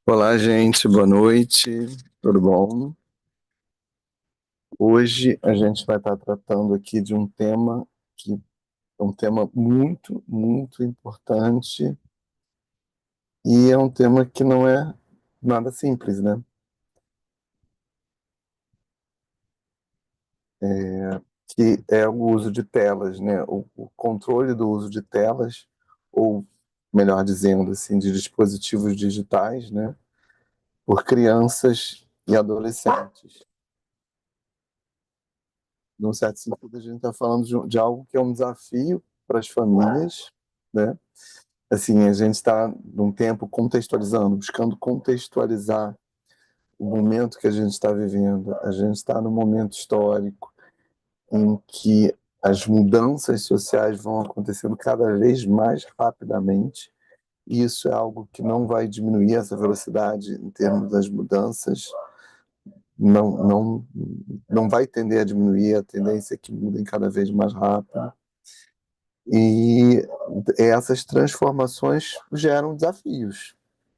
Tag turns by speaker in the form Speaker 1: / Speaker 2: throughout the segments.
Speaker 1: Olá, gente, boa noite, tudo bom? Hoje a gente vai estar tratando aqui de um tema que é um tema muito, muito importante e é um tema que não é nada simples, né? Que é o uso de telas, né? O controle do uso de telas, ou melhor dizendo, assim, de dispositivos digitais, né? Por crianças e adolescentes. Num certo sentido, a gente está falando de algo que é um desafio para as famílias, né? Assim, a gente está num tempo contextualizando, buscando contextualizar o momento que a gente está vivendo. A gente está num momento histórico em que as mudanças sociais vão acontecendo cada vez mais rapidamente, e isso é algo que não vai diminuir essa velocidade em termos das mudanças, não, não, não vai tender a diminuir, a tendência é que mudem cada vez mais rápido. E essas transformações geram desafios.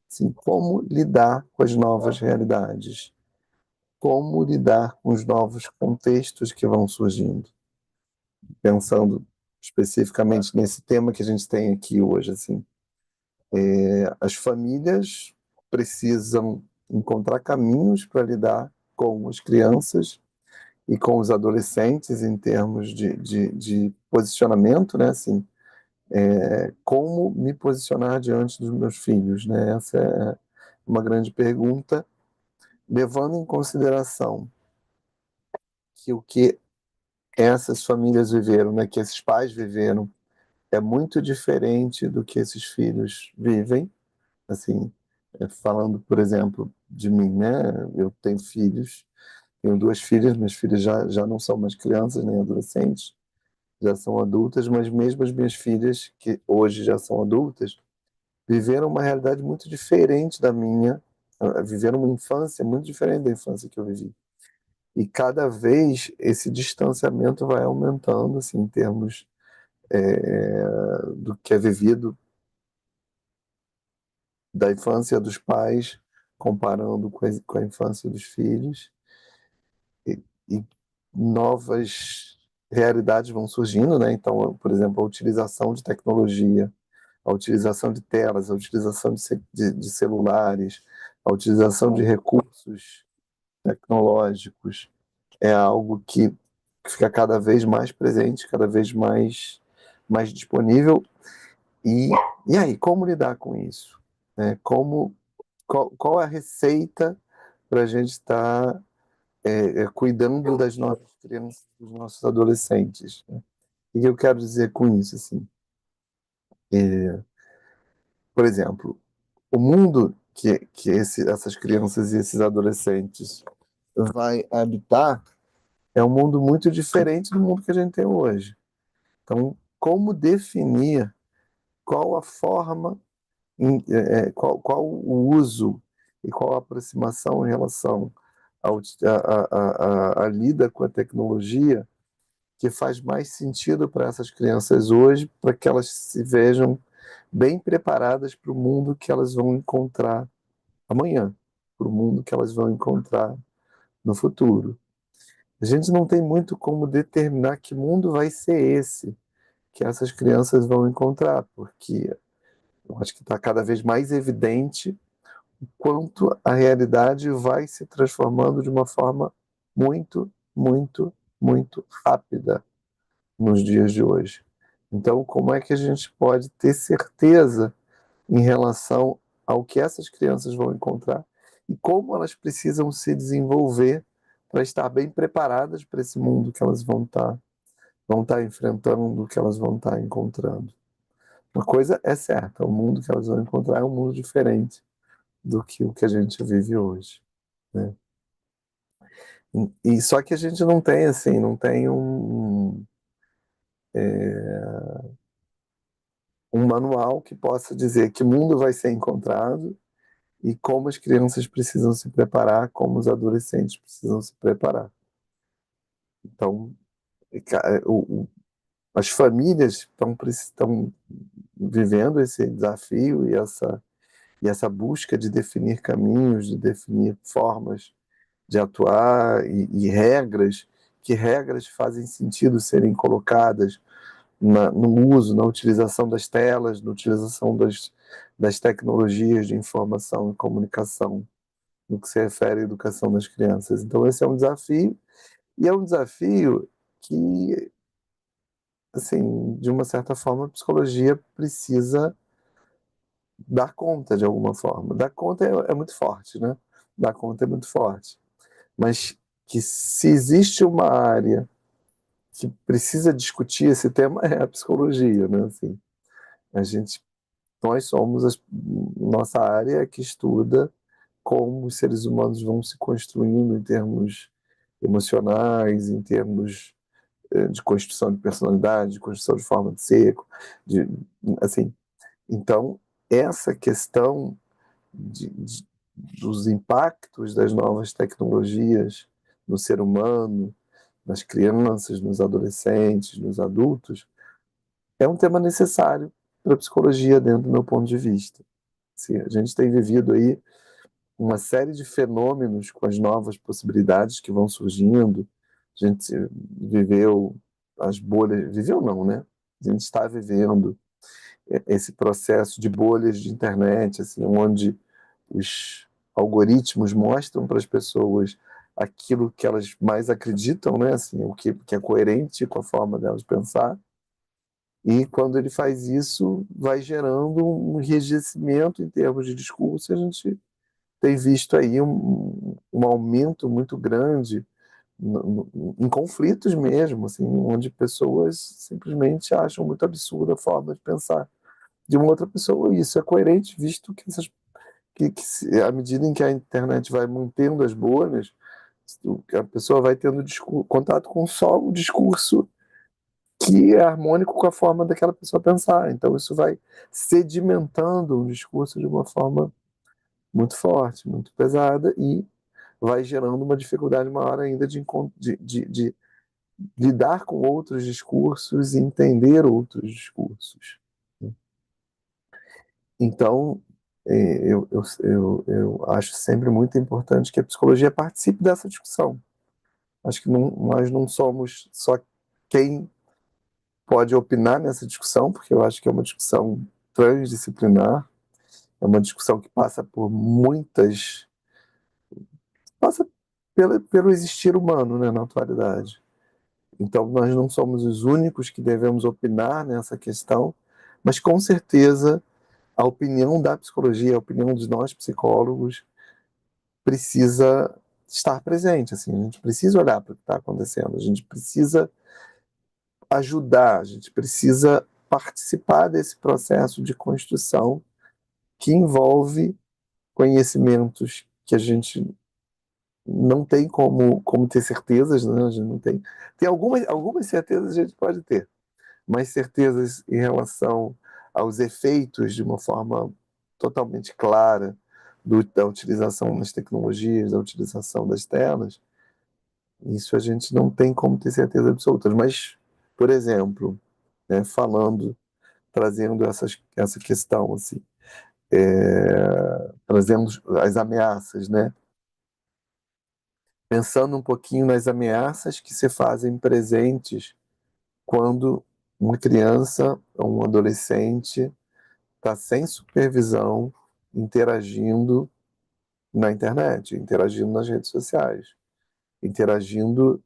Speaker 1: Assim, como lidar com as novas realidades? Como lidar com os novos contextos que vão surgindo? Pensando especificamente nesse tema que a gente tem aqui hoje, assim, as famílias precisam encontrar caminhos para lidar com as crianças e com os adolescentes em termos de posicionamento, né? Assim, como me posicionar diante dos meus filhos, né? Essa é uma grande pergunta, levando em consideração que o que essas famílias viveram, né, que esses pais viveram, é muito diferente do que esses filhos vivem. Assim, falando, por exemplo, de mim, né? Eu tenho filhos, tenho duas filhas, minhas filhas já não são mais crianças nem adolescentes, já são adultas, mas mesmo as minhas filhas, que hoje já são adultas, viveram uma realidade muito diferente da minha, viveram uma infância muito diferente da infância que eu vivi. E cada vez esse distanciamento vai aumentando, assim, em termos do que é vivido da infância dos pais, comparando com a infância dos filhos, e novas realidades vão surgindo, né? Então, por exemplo, a utilização de tecnologia, a utilização de telas, a utilização de celulares, a utilização de recursos tecnológicos é algo que fica cada vez mais presente, cada vez mais disponível. E, e aí, como lidar com isso? Qual é a receita para a gente estar cuidando das nossas crianças, dos nossos adolescentes? Né? O que eu quero dizer com isso? Assim? É, por exemplo, o mundo que essas crianças e esses adolescentes vai habitar é um mundo muito diferente do mundo que a gente tem hoje. Então, como definir qual a forma, qual o uso e qual a aproximação em relação à lida com a tecnologia que faz mais sentido para essas crianças hoje, para que elas se vejam bem preparadas para o mundo que elas vão encontrar amanhã, para o mundo que elas vão encontrar no futuro. A gente não tem muito como determinar que mundo vai ser esse que essas crianças vão encontrar, porque eu acho que está cada vez mais evidente o quanto a realidade vai se transformando de uma forma muito, muito, muito rápida nos dias de hoje. Então, como é que a gente pode ter certeza em relação ao que essas crianças vão encontrar e como elas precisam se desenvolver para estar bem preparadas para esse mundo que elas vão estar enfrentando, que elas vão estar encontrando? Uma coisa é certa, o mundo que elas vão encontrar é um mundo diferente do que o que a gente vive hoje, né? E só que a gente não tem assim, não tem um manual que possa dizer que mundo vai ser encontrado e como as crianças precisam se preparar, como os adolescentes precisam se preparar. Então, as famílias estão vivendo esse desafio E essa busca de definir caminhos, de definir formas de atuar e regras, que regras fazem sentido serem colocadas no uso, na utilização das telas, na utilização das tecnologias de informação e comunicação, no que se refere à educação das crianças. Então, esse é um desafio, e é um desafio que, assim, de uma certa forma, a psicologia precisa dar conta de alguma forma. Dar conta é muito forte, né? Dar conta é muito forte. Mas que se existe uma área que precisa discutir esse tema é a psicologia, né? Assim, a gente, nós somos nossa área que estuda como os seres humanos vão se construindo em termos emocionais, em termos de construção de personalidade, de construção de forma de ser, de, assim. Então, essa questão de, dos impactos das novas tecnologias no ser humano, nas crianças, nos adolescentes, nos adultos, é um tema necessário para a psicologia, dentro do meu ponto de vista. Assim, a gente tem vivido aí uma série de fenômenos com as novas possibilidades que vão surgindo. A gente viveu as bolhas, viveu não, né? A gente está vivendo esse processo de bolhas de internet, assim, onde os algoritmos mostram para as pessoas aquilo que elas mais acreditam, né? Assim, o que é coerente com a forma delas pensar. E quando ele faz isso, vai gerando um enrijecimento em termos de discurso. A gente tem visto aí um aumento muito grande em conflitos mesmo, assim, onde pessoas simplesmente acham muito absurda a forma de pensar de uma outra pessoa. E isso é coerente, visto que, à medida em que a internet vai mantendo as bolhas, a pessoa vai tendo contato com só o discurso que é harmônico com a forma daquela pessoa pensar. Então, isso vai sedimentando um discurso de uma forma muito forte, muito pesada, e vai gerando uma dificuldade maior ainda de lidar com outros discursos e entender outros discursos. Então, eu acho sempre muito importante que a psicologia participe dessa discussão. Acho que nós não somos só quem pode opinar nessa discussão, porque eu acho que é uma discussão transdisciplinar, é uma discussão que passa pelo existir humano, né, na atualidade. Então, nós não somos os únicos que devemos opinar nessa questão, mas com certeza a opinião da psicologia, a opinião de nós psicólogos, precisa estar presente. Assim, a gente precisa olhar para o que está acontecendo, a gente precisa ajudar, a gente precisa participar desse processo de construção que envolve conhecimentos que a gente não tem como ter certezas, né? A gente não tem algumas certezas a gente pode ter, mas certezas em relação aos efeitos de uma forma totalmente clara da utilização das tecnologias, da utilização das telas, isso a gente não tem como ter certeza absoluta. Mas, por exemplo, né, trazendo essa questão, assim, trazendo as ameaças, né? Pensando um pouquinho nas ameaças que se fazem presentes quando uma criança ou um adolescente está sem supervisão, interagindo na internet, interagindo nas redes sociais, interagindo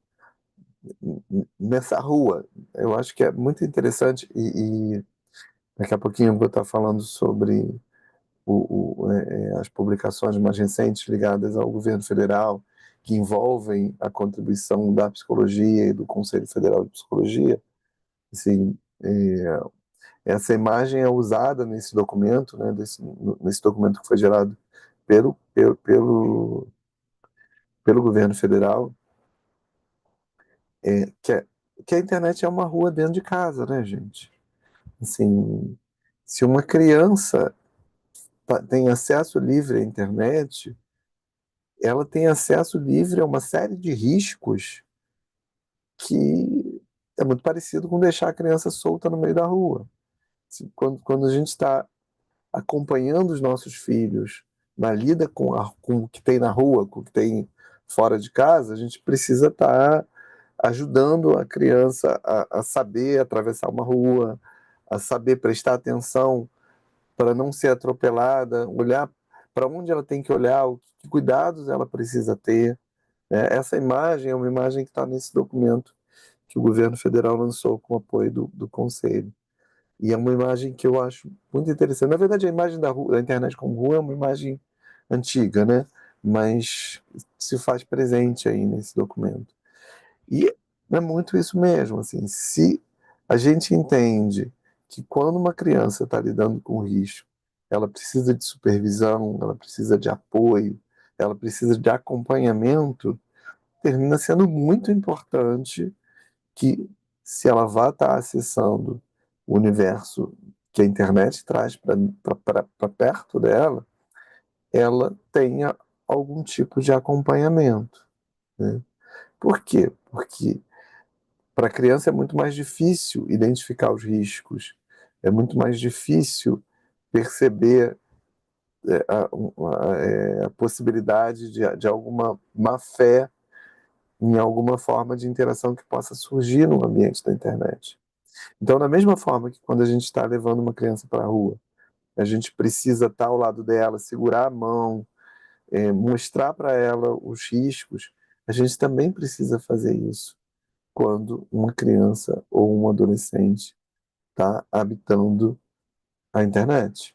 Speaker 1: nessa rua. Eu acho que é muito interessante, e daqui a pouquinho eu vou estar falando sobre as publicações mais recentes ligadas ao governo federal, que envolvem a contribuição da psicologia e do Conselho Federal de Psicologia. Assim, essa imagem é usada nesse documento, né, nesse documento que foi gerado pelo, pelo, pelo, pelo governo federal, é, que, é, que a internet é uma rua dentro de casa, né, gente? Assim, se uma criança tem acesso livre à internet, ela tem acesso livre a uma série de riscos que é muito parecido com deixar a criança solta no meio da rua. Quando a gente está acompanhando os nossos filhos na lida com o que tem na rua, com o que tem fora de casa, a gente precisa estar ajudando a criança a saber atravessar uma rua, a saber prestar atenção para não ser atropelada, olhar para onde ela tem que olhar, que cuidados ela precisa ter, né? Essa imagem é uma imagem que está nesse documento que o governo federal lançou com o apoio do Conselho. E é uma imagem que eu acho muito interessante. Na verdade, a imagem da internet como rua é uma imagem antiga, né? Mas se faz presente aí nesse documento. E é muito isso mesmo, assim, se a gente entende que quando uma criança está lidando com risco, ela precisa de supervisão, ela precisa de apoio, ela precisa de acompanhamento, termina sendo muito importante que, se ela vai estar acessando o universo que a internet traz para perto dela, ela tenha algum tipo de acompanhamento, né? Por quê? Porque para a criança é muito mais difícil identificar os riscos, é muito mais difícil perceber a possibilidade de alguma má-fé em alguma forma de interação que possa surgir no ambiente da internet. Então, da mesma forma que quando a gente está levando uma criança para a rua, a gente precisa estar ao lado dela, segurar a mão, mostrar para ela os riscos, a gente também precisa fazer isso quando uma criança ou um adolescente está habitando a internet.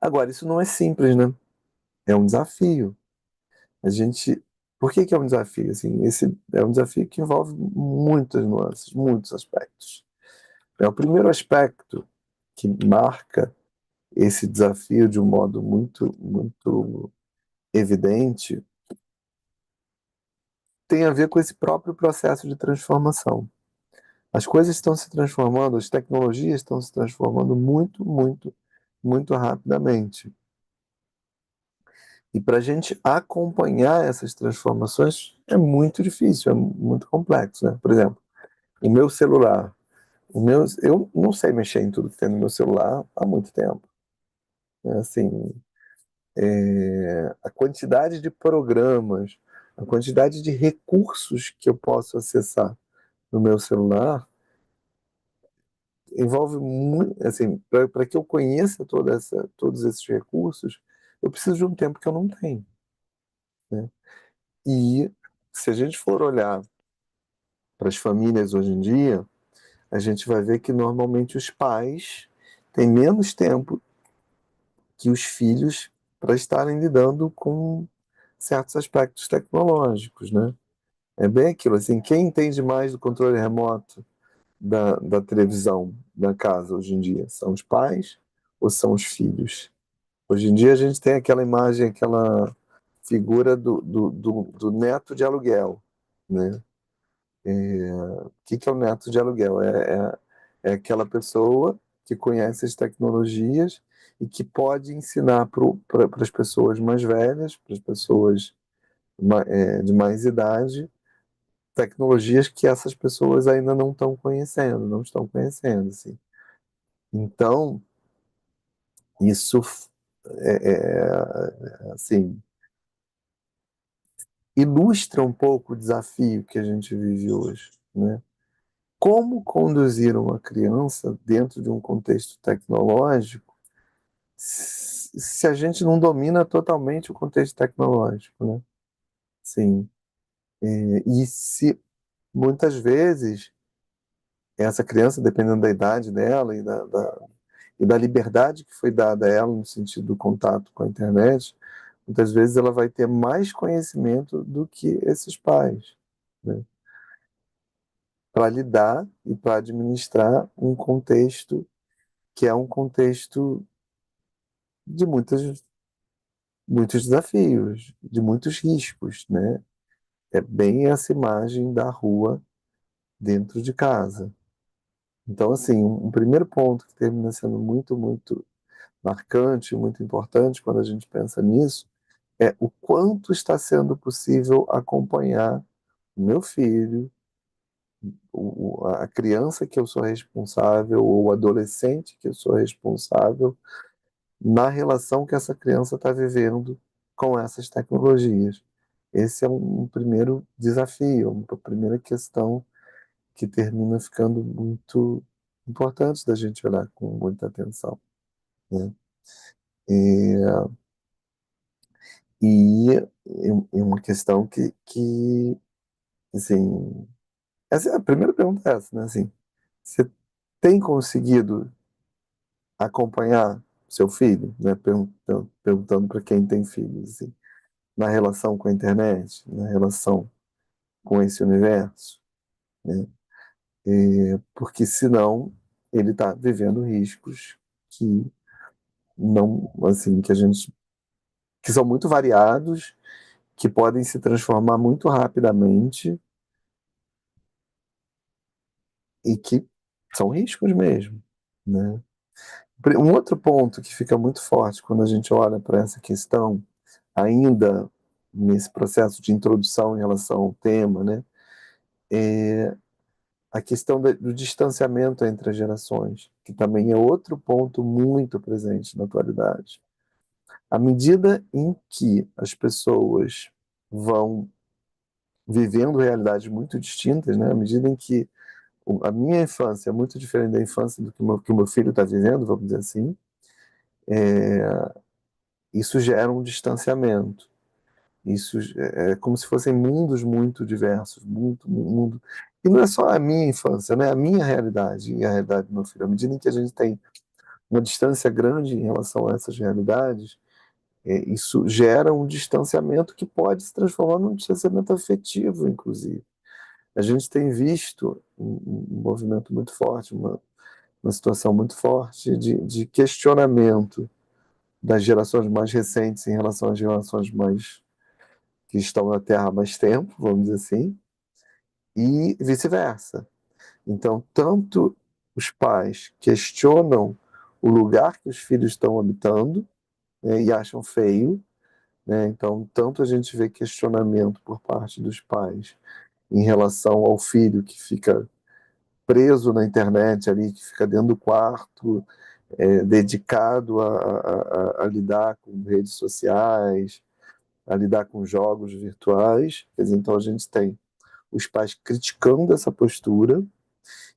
Speaker 1: Agora, isso não é simples, né? É um desafio. A gente, por que que é um desafio? Assim, esse é um desafio que envolve muitas nuances, muitos aspectos. É o primeiro aspecto que marca esse desafio de um modo muito evidente, tem a ver com esse próprio processo de transformação. As coisas estão se transformando, as tecnologias estão se transformando muito rapidamente. E para a gente acompanhar essas transformações é muito difícil, é muito complexo, né? Por exemplo, o meu celular. Eu não sei mexer em tudo que tem no meu celular há muito tempo. Né? Assim, a quantidade de programas, a quantidade de recursos que eu posso acessar no meu celular envolve muito, assim, para que eu conheça todos esses recursos, eu preciso de um tempo que eu não tenho, né? E se a gente for olhar para as famílias hoje em dia, a gente vai ver que normalmente os pais têm menos tempo que os filhos para estarem lidando com certos aspectos tecnológicos, né? É bem aquilo, assim, quem entende mais do controle remoto da televisão da casa hoje em dia? São os pais ou são os filhos? Hoje em dia a gente tem aquela imagem, aquela figura do neto de aluguel, né? O que é o neto de aluguel? É aquela pessoa que conhece as tecnologias e que pode ensinar para as pessoas mais velhas, para as pessoas de mais idade, tecnologias que essas pessoas ainda não estão conhecendo, não estão conhecendo, assim. Então, isso assim, ilustra um pouco o desafio que a gente vive hoje, né? Como conduzir uma criança dentro de um contexto tecnológico se a gente não domina totalmente o contexto tecnológico, né? Sim. E se muitas vezes essa criança, dependendo da idade dela e da liberdade que foi dada a ela no sentido do contato com a internet, muitas vezes ela vai ter mais conhecimento do que esses pais, né? Para lidar e para administrar um contexto que é um contexto de muitos desafios, de muitos riscos, né? É bem essa imagem da rua dentro de casa. Então, assim, um primeiro ponto que termina sendo muito marcante, muito importante quando a gente pensa nisso, é o quanto está sendo possível acompanhar o meu filho a criança que eu sou responsável, ou o adolescente que eu sou responsável, na relação que essa criança está vivendo com essas tecnologias. Esse é um primeiro desafio, uma primeira questão que termina ficando muito importante da gente olhar com muita atenção, né? E, e uma questão que assim, essa, a primeira pergunta é essa, né? Assim, você tem conseguido acompanhar seu filho, né? Perguntando para quem tem filhos, assim, na relação com a internet, na relação com esse universo, né? Porque senão ele está vivendo riscos que não, assim, que a gente, que são muito variados, que podem se transformar muito rapidamente e que são riscos mesmo, né? Um outro ponto que fica muito forte quando a gente olha para essa questão, ainda nesse processo de introdução em relação ao tema, né, é a questão do distanciamento entre as gerações, que também é outro ponto muito presente na atualidade. À medida em que as pessoas vão vivendo realidades muito distintas, né, à medida em que a minha infância é muito diferente da infância do que o meu filho está vivendo, vamos dizer assim, isso gera um distanciamento. Isso é como se fossem mundos muito diversos, muito mundo. E não é só a minha infância, né? A minha realidade e a realidade do meu filho. À medida em que a gente tem uma distância grande em relação a essas realidades, isso gera um distanciamento que pode se transformar num distanciamento afetivo, inclusive. A gente tem visto um movimento muito forte, uma situação muito forte de questionamento das gerações mais recentes em relação às gerações mais que estão na Terra há mais tempo, vamos dizer assim, e vice-versa. Então, tanto os pais questionam o lugar que os filhos estão habitando, né, e acham feio, né? Então, tanto a gente vê questionamento por parte dos pais em relação ao filho que fica preso na internet ali, que fica dentro do quarto, dedicado a lidar com redes sociais, a lidar com jogos virtuais. Quer dizer, então a gente tem os pais criticando essa postura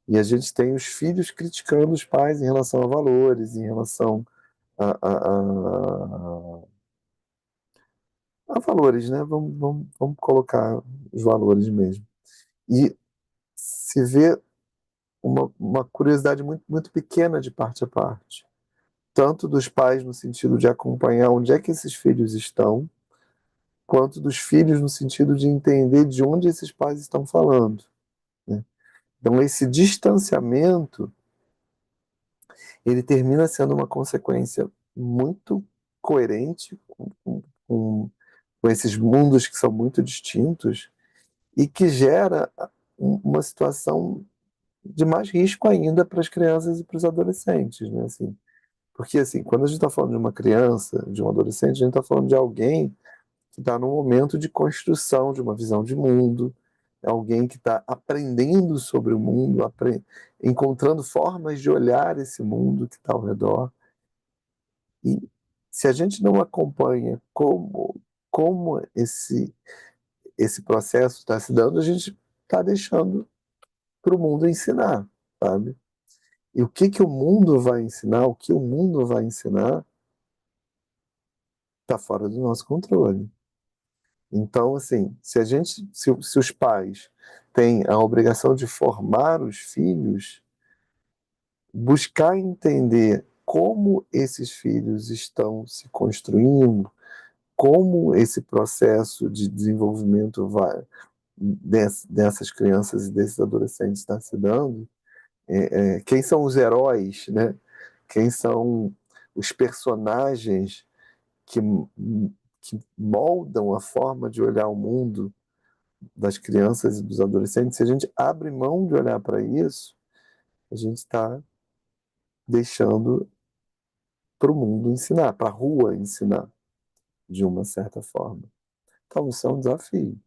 Speaker 1: e a gente tem os filhos criticando os pais em relação a valores, em relação a valores, né? Vamos colocar os valores mesmo. E se vê uma curiosidade muito, muito pequena de parte a parte, tanto dos pais no sentido de acompanhar onde é que esses filhos estão, quanto dos filhos no sentido de entender de onde esses pais estão falando, né? Então, esse distanciamento ele termina sendo uma consequência muito coerente com, com esses mundos que são muito distintos e que gera uma situação de mais risco ainda para as crianças e para os adolescentes, né? Assim, porque assim, quando a gente está falando de uma criança, de um adolescente, a gente está falando de alguém que está num momento de construção de uma visão de mundo, é alguém que está aprendendo sobre o mundo, encontrando formas de olhar esse mundo que está ao redor. E se a gente não acompanha como esse processo está se dando, a gente está deixando para o mundo ensinar, sabe? E o que o mundo vai ensinar, o que o mundo vai ensinar, está fora do nosso controle. Então, assim, se os pais têm a obrigação de formar os filhos, buscar entender como esses filhos estão se construindo, como esse processo de desenvolvimento dessas crianças e desses adolescentes está se dando, quem são os heróis, né? Quem são os personagens que, que moldam a forma de olhar o mundo das crianças e dos adolescentes. Se a gente abre mão de olhar para isso, a gente está deixando para o mundo ensinar, para a rua ensinar, de uma certa forma. Então, isso é um desafio.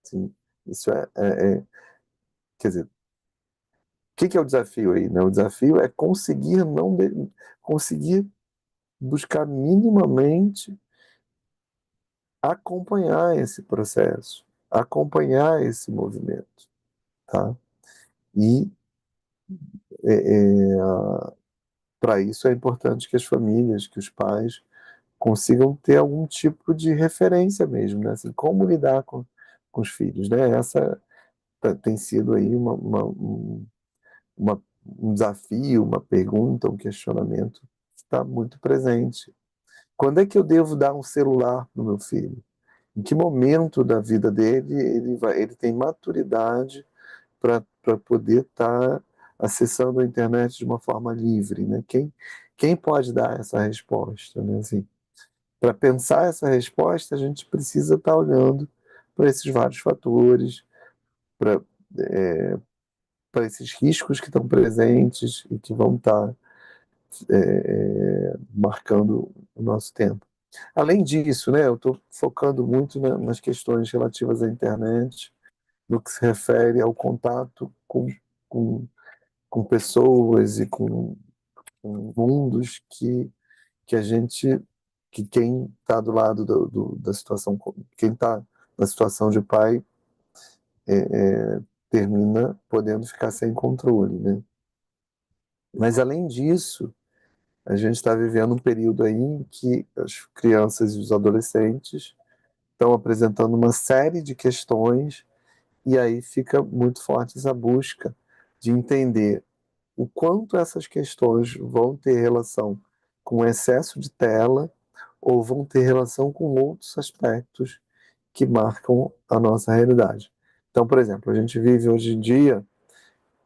Speaker 1: Sim, isso quer dizer, que é o desafio aí, né? O desafio é conseguir não conseguir buscar minimamente acompanhar esse processo, acompanhar esse movimento, tá? E para isso é importante que as famílias, que os pais consigam ter algum tipo de referência mesmo, né? Assim, como lidar com os filhos, né? Essa tem sido aí um desafio, uma pergunta, um questionamento que está muito presente. Quando é que eu devo dar um celular para o meu filho? Em que momento da vida dele ele tem maturidade para poder estar acessando a internet de uma forma livre, né? Quem pode dar essa resposta, né? Assim, para pensar essa resposta, a gente precisa estar olhando para esses vários fatores, para para esses riscos que estão presentes e que vão estar marcando o nosso tempo. Além disso, né, eu estou focando muito nas questões relativas à internet, no que se refere ao contato com, com pessoas e com mundos que a gente, que quem está do lado da situação, quem está na situação de pai, termina podendo ficar sem controle, né? Mas além disso, a gente está vivendo um período aí em que as crianças e os adolescentes estão apresentando uma série de questões e aí fica muito forte essa busca de entender o quanto essas questões vão ter relação com o excesso de tela ou vão ter relação com outros aspectos que marcam a nossa realidade. Então, por exemplo, a gente vive hoje em dia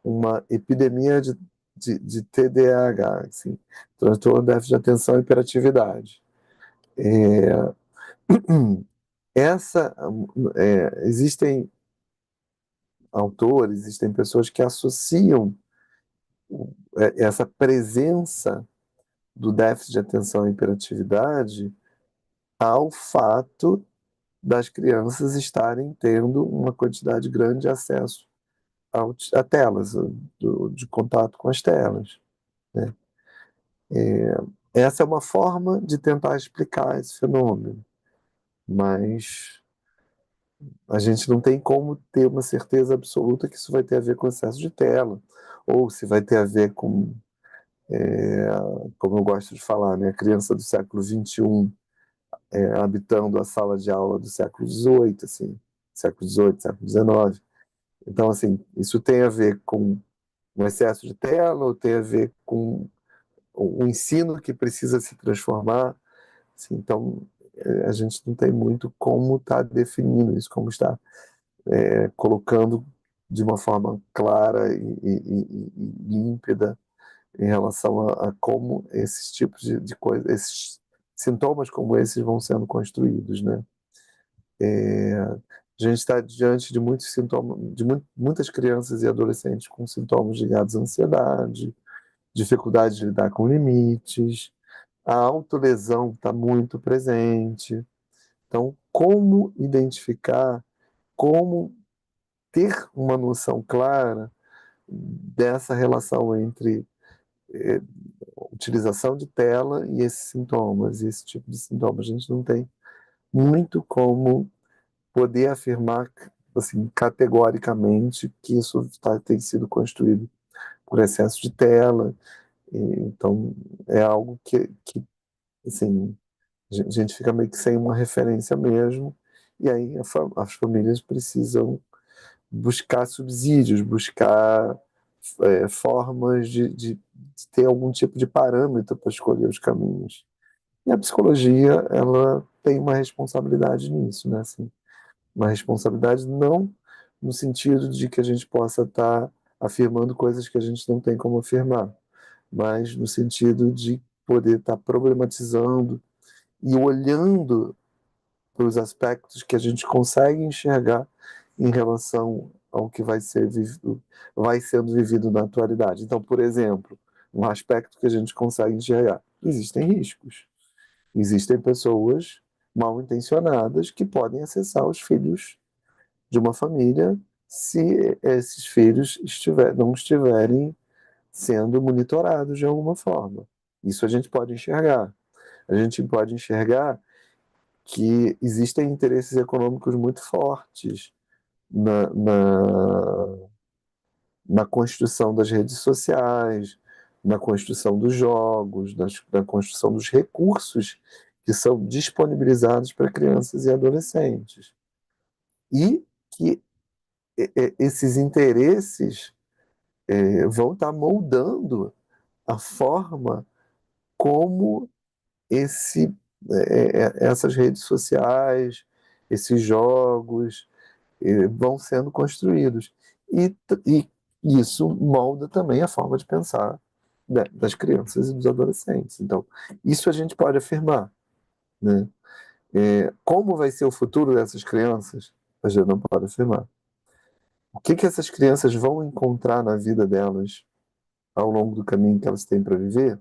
Speaker 1: uma epidemia de TDAH, assim, transtorno de déficit de atenção e hiperatividade. Essa, existem autores, existem pessoas que associam essa presença do déficit de atenção e hiperatividade ao fato das crianças estarem tendo uma quantidade grande de acesso a telas, de contato com as telas, né? Essa é uma forma de tentar explicar esse fenômeno, mas a gente não tem como ter uma certeza absoluta que isso vai ter a ver com excesso de tela, ou se vai ter a ver com, como eu gosto de falar, né, a criança do século XXI habitando a sala de aula do século XVIII, assim, século XVIII, século XIX. Então, assim, isso tem a ver com o excesso de tela ou tem a ver com o ensino que precisa se transformar? Assim, então, a gente não tem muito como estar definindo isso, como estar colocando de uma forma clara e límpida em relação a como esses tipos de coisas, esses sintomas como esses vão sendo construídos, né? A gente está diante de muitos sintomas, de muitas crianças e adolescentes com sintomas ligados à ansiedade, dificuldade de lidar com limites, a autolesão está muito presente. Então, como identificar, como ter uma noção clara dessa relação entre eh, utilização de tela e esses sintomas, esse tipo de sintomas. A gente não tem muito como poder afirmar assim, categoricamente que isso tem sido construído por excesso de tela. Então, é algo que assim, a gente fica meio que sem uma referência mesmo, e aí as famílias precisam buscar subsídios, buscar formas de ter algum tipo de parâmetro para escolher os caminhos. E a psicologia, ela tem uma responsabilidade nisso, né? Assim, uma responsabilidade não no sentido de que a gente possa estar afirmando coisas que a gente não tem como afirmar, mas no sentido de poder estar problematizando e olhando para os aspectos que a gente consegue enxergar em relação ao que vai sendo vivido na atualidade. Então, por exemplo, um aspecto que a gente consegue enxergar: existem riscos, existem pessoas mal intencionadas que podem acessar os filhos de uma família se esses filhos não estiverem sendo monitorados de alguma forma. Isso a gente pode enxergar. A gente pode enxergar que existem interesses econômicos muito fortes na construção das redes sociais, na construção dos jogos, na construção dos recursos que são disponibilizados para crianças e adolescentes. E que esses interesses vão estar moldando a forma como essas redes sociais, esses jogos, vão sendo construídos. E isso molda também a forma de pensar das crianças e dos adolescentes. Então, isso a gente pode afirmar, né? Como vai ser o futuro dessas crianças? A gente não pode afirmar. O que essas crianças vão encontrar na vida delas ao longo do caminho que elas têm para viver?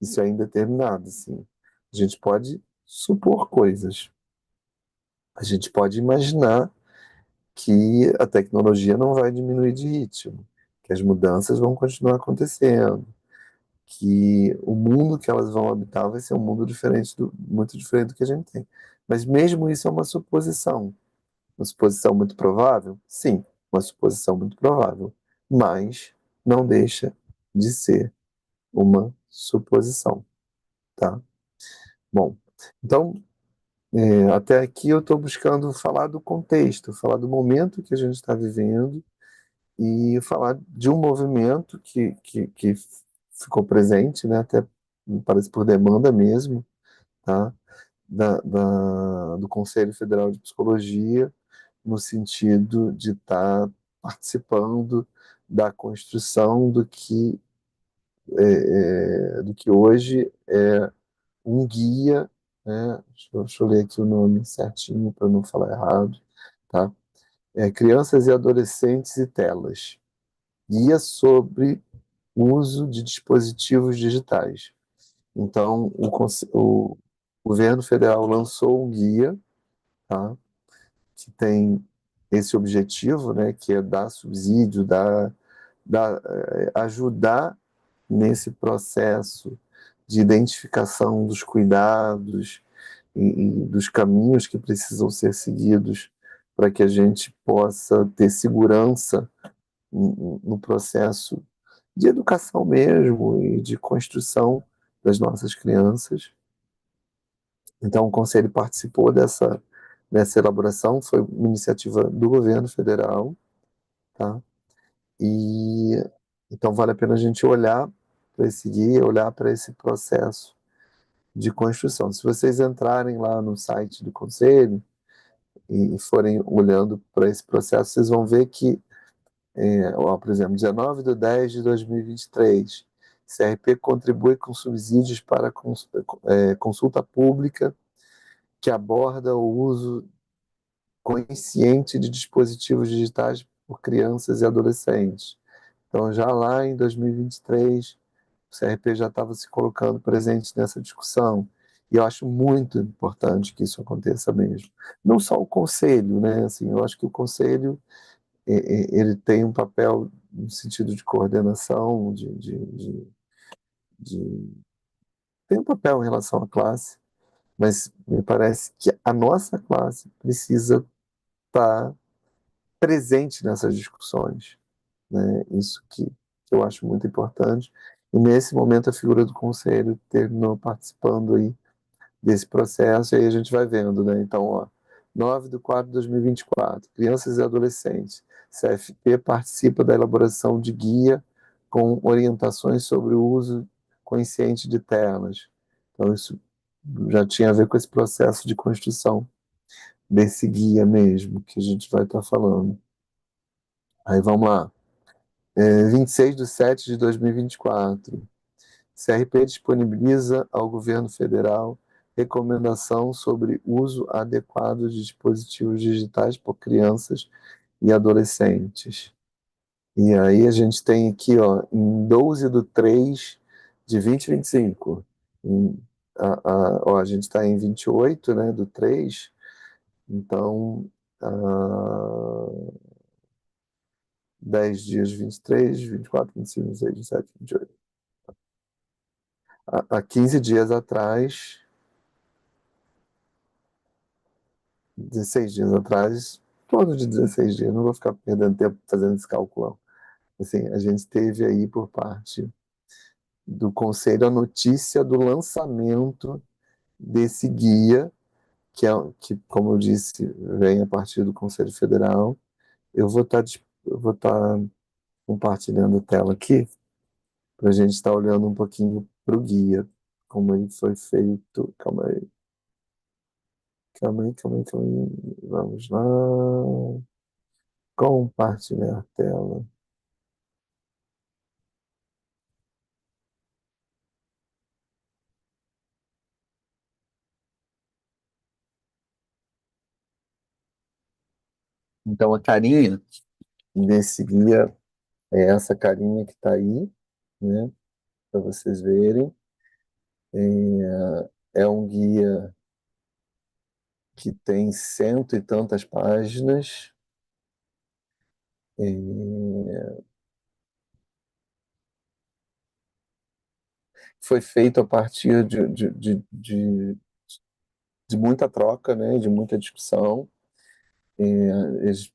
Speaker 1: Isso é indeterminado, assim. A gente pode supor coisas. A gente pode imaginar que a tecnologia não vai diminuir de ritmo, que as mudanças vão continuar acontecendo, que o mundo que elas vão habitar vai ser um mundo muito diferente do que a gente tem. Mas mesmo isso é uma suposição muito provável? Sim, uma suposição muito provável, mas não deixa de ser uma suposição, tá? Bom, então até aqui eu estou buscando falar do contexto, falar do momento que a gente está vivendo e falar de um movimento que ficou presente, né, até me parece por demanda mesmo, tá, do Conselho Federal de Psicologia, no sentido de estar participando da construção do que hoje é um guia, né, deixa eu ler aqui o nome certinho para não falar errado, tá? Crianças e Adolescentes e Telas. Guia sobre uso de dispositivos digitais. Então, o governo federal lançou um guia, tá, que tem esse objetivo, né, que é dar subsídio, ajudar nesse processo de identificação dos cuidados e dos caminhos que precisam ser seguidos para que a gente possa ter segurança no processo de educação mesmo e de construção das nossas crianças. Então, o Conselho participou dessa elaboração, foi uma iniciativa do governo federal, tá? E então vale a pena a gente olhar para esse guia, olhar para esse processo de construção. Se vocês entrarem lá no site do Conselho e forem olhando para esse processo, vocês vão ver que por exemplo, 19/10/2023, CRP contribui com subsídios para consulta pública que aborda o uso consciente de dispositivos digitais por crianças e adolescentes. Então, já lá em 2023, o CRP já estava se colocando presente nessa discussão. E eu acho muito importante que isso aconteça mesmo. Não só o conselho, né? Assim, eu acho que o conselho ele tem um papel no sentido de coordenação, de- tem um papel em relação à classe, mas me parece que a nossa classe precisa estar presente nessas discussões, né? Isso que eu acho muito importante. E nesse momento a figura do conselho terminou participando aí desse processo, e aí a gente vai vendo, né? Então, 9/4/2024, crianças e adolescentes. CFP participa da elaboração de guia com orientações sobre o uso consciente de telas. Então, isso já tinha a ver com esse processo de construção desse guia mesmo, que a gente vai estar falando. Aí vamos lá. 26/7/2024. CRP disponibiliza ao governo federal recomendação sobre uso adequado de dispositivos digitais por crianças e adolescentes. E aí a gente tem aqui, em 12/3/2025. A gente está em 28, né, do 3. Então, 10 dias, 23, 24, 25, 26, 27, 28. Há 15 dias atrás, 16 dias atrás, todo de 16 dias, não vou ficar perdendo tempo fazendo esse cálculo. Assim, a gente teve aí por parte do Conselho a notícia do lançamento desse guia, que, como eu disse, vem a partir do Conselho Federal. Eu vou estar compartilhando a tela aqui para a gente estar olhando um pouquinho para o guia, como ele foi feito. Calma aí, calma aí, calma aí, calma aí. Vamos lá. Compartilhar a tela. Então, a carinha desse guia é essa carinha que está aí, né? Para vocês verem. É um guia que tem cento e tantas páginas. Foi feito a partir de muita troca, né? De muita discussão. Eles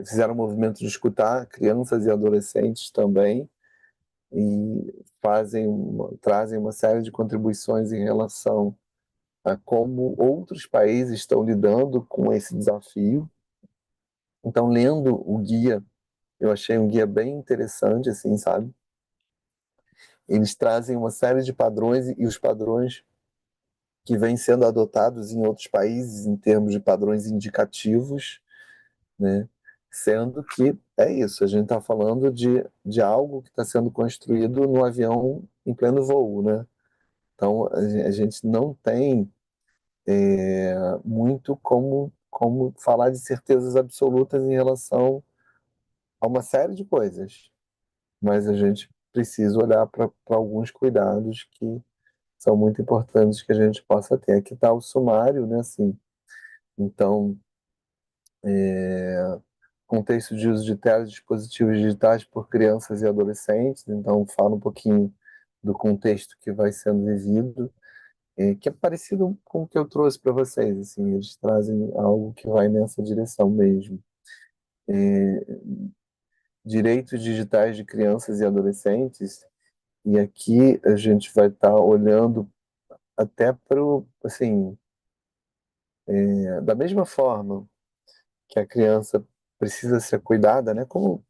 Speaker 1: fizeram um movimento de escutar crianças e adolescentes também e trazem uma série de contribuições em relação a como outros países estão lidando com esse desafio. Então, lendo o guia, eu achei um guia bem interessante, assim, sabe? Eles trazem uma série de padrões e os padrões que vêm sendo adotados em outros países em termos de padrões indicativos, né? Sendo que é isso, a gente está falando de algo que está sendo construído no avião em pleno voo, né? Então, a gente não tem muito como falar de certezas absolutas em relação a uma série de coisas, mas a gente precisa olhar para alguns cuidados que são muito importantes que a gente possa ter. Aqui está o sumário, né? Assim, então, contexto de uso de telas e dispositivos digitais por crianças e adolescentes. Então, fala um pouquinho do contexto que vai sendo vivido, que é parecido com o que eu trouxe para vocês. Assim, eles trazem algo que vai nessa direção mesmo. Direitos digitais de crianças e adolescentes. E aqui a gente vai estar olhando até para o, assim, da mesma forma que a criança precisa ser cuidada, né? Como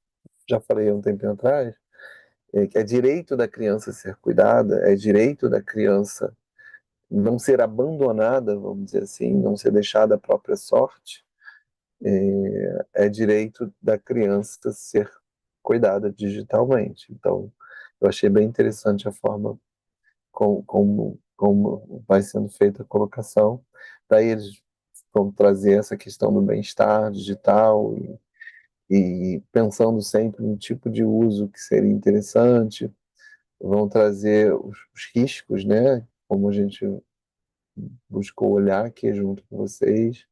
Speaker 1: já falei há um tempinho atrás, que é direito da criança ser cuidada, é direito da criança não ser abandonada, vamos dizer assim, não ser deixada à própria sorte, é direito da criança ser cuidada digitalmente. Então, eu achei bem interessante a forma como vai sendo feita a colocação. Daí eles vão trazer essa questão do bem-estar digital e pensando sempre no tipo de uso que seria interessante, vão trazer os riscos, né? Como a gente buscou olhar aqui junto com vocês,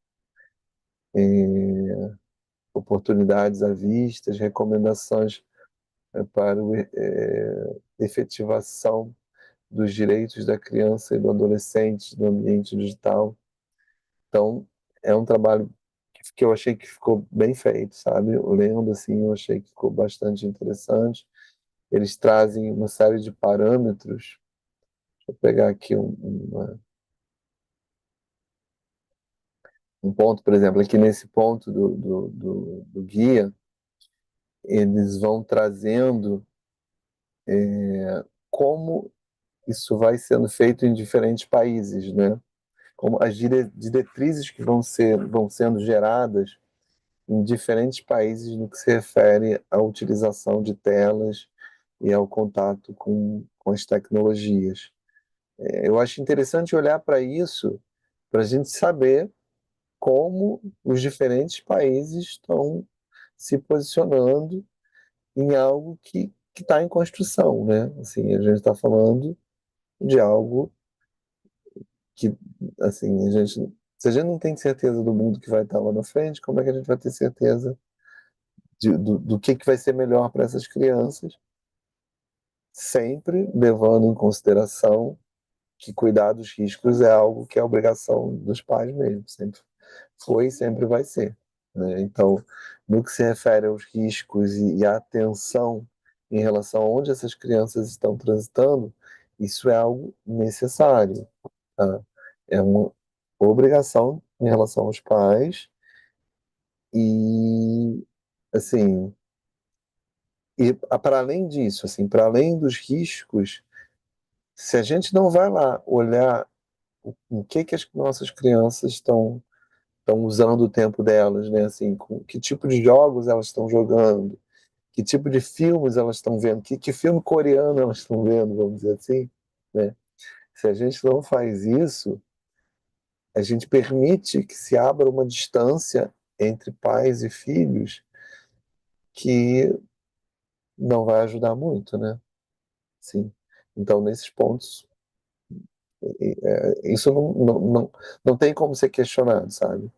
Speaker 1: oportunidades à vista, recomendações para a efetivação dos direitos da criança e do adolescente no ambiente digital. Então, é um trabalho que eu achei que ficou bem feito, sabe? Lendo assim, eu achei que ficou bastante interessante. Eles trazem uma série de parâmetros. Deixa eu pegar aqui um ponto, por exemplo, aqui nesse ponto do guia, eles vão trazendo como isso vai sendo feito em diferentes países, né? Como as diretrizes que vão sendo geradas em diferentes países no que se refere à utilização de telas e ao contato com as tecnologias. Eu acho interessante olhar para isso, para a gente saber como os diferentes países estão se posicionando em algo que está em construção, né? Assim, a gente está falando de algo que, assim, se a gente não tem certeza do mundo que vai estar lá na frente, como é que a gente vai ter certeza do que vai ser melhor para essas crianças, sempre levando em consideração que cuidar dos riscos é algo que é obrigação dos pais mesmo, sempre foi e sempre vai ser, né? Então, no que se refere aos riscos e à atenção em relação a onde essas crianças estão transitando, isso é algo necessário, tá? É uma obrigação em relação aos pais e, assim, para além disso, assim, para além dos riscos, se a gente não vai lá olhar o que as nossas crianças estão usando o tempo delas, né? Assim, com que tipo de jogos elas estão jogando, que tipo de filmes elas estão vendo, que filme coreano elas estão vendo, vamos dizer assim, né? Se a gente não faz isso, a gente permite que se abra uma distância entre pais e filhos que não vai ajudar muito, né? Sim. Então, nesses pontos, isso não tem como ser questionado, sabe?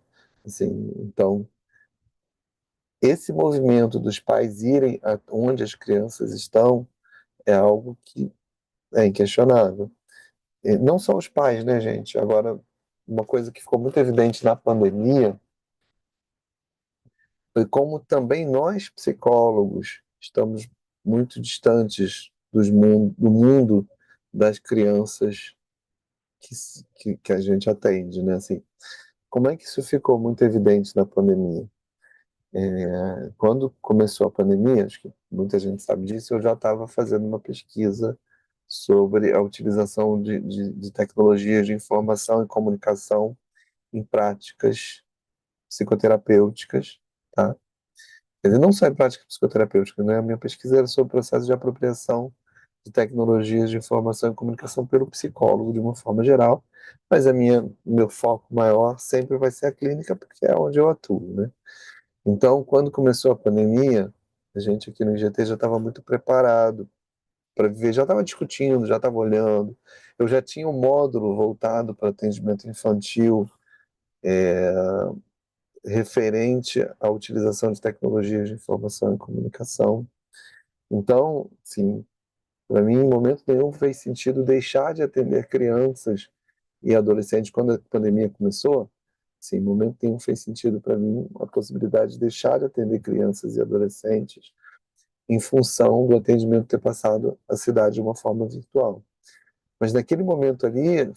Speaker 1: Assim, então, esse movimento dos pais irem onde as crianças estão é algo que é inquestionável. E não só os pais, né, gente? Agora, uma coisa que ficou muito evidente na pandemia foi como também nós, psicólogos, estamos muito distantes do mundo das crianças que a gente atende, né? Assim, como é que isso ficou muito evidente na pandemia? Quando começou a pandemia, acho que muita gente sabe disso, eu já estava fazendo uma pesquisa sobre a utilização de tecnologias de informação e comunicação em práticas psicoterapêuticas, tá? Quer dizer, não só em práticas psicoterapêuticas, né? A minha pesquisa era sobre o processo de apropriação de tecnologias de informação e comunicação pelo psicólogo de uma forma geral, mas meu foco maior sempre vai ser a clínica, porque é onde eu atuo, né? Então, quando começou a pandemia, a gente aqui no IGT já estava muito preparado para viver, já estava discutindo, já estava olhando. Eu já tinha um módulo voltado para atendimento infantil, referente à utilização de tecnologias de informação e comunicação. Então, sim, para mim, em momento nenhum fez sentido deixar de atender crianças e adolescentes quando a pandemia começou. Sim, em momento nenhum fez sentido para mim a possibilidade de deixar de atender crianças e adolescentes em função do atendimento ter passado a cidade de uma forma virtual. Mas naquele momento ali,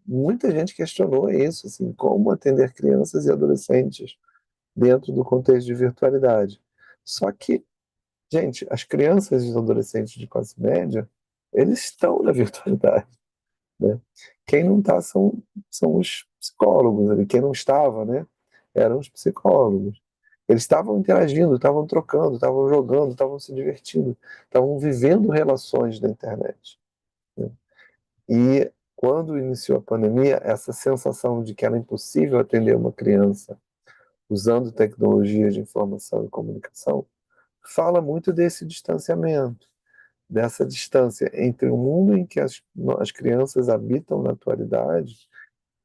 Speaker 1: muita gente questionou isso, assim, como atender crianças e adolescentes dentro do contexto de virtualidade. Só que, gente, as crianças e os adolescentes de classe média, eles estão na virtualidade, né? Quem não está são os psicólogos ali. Quem não estava, né, eram os psicólogos. Eles estavam interagindo, estavam trocando, estavam jogando, estavam se divertindo, estavam vivendo relações na internet, né? E quando iniciou a pandemia, essa sensação de que era impossível atender uma criança usando tecnologias de informação e comunicação fala muito desse distanciamento, dessa distância entre o mundo em que as crianças habitam na atualidade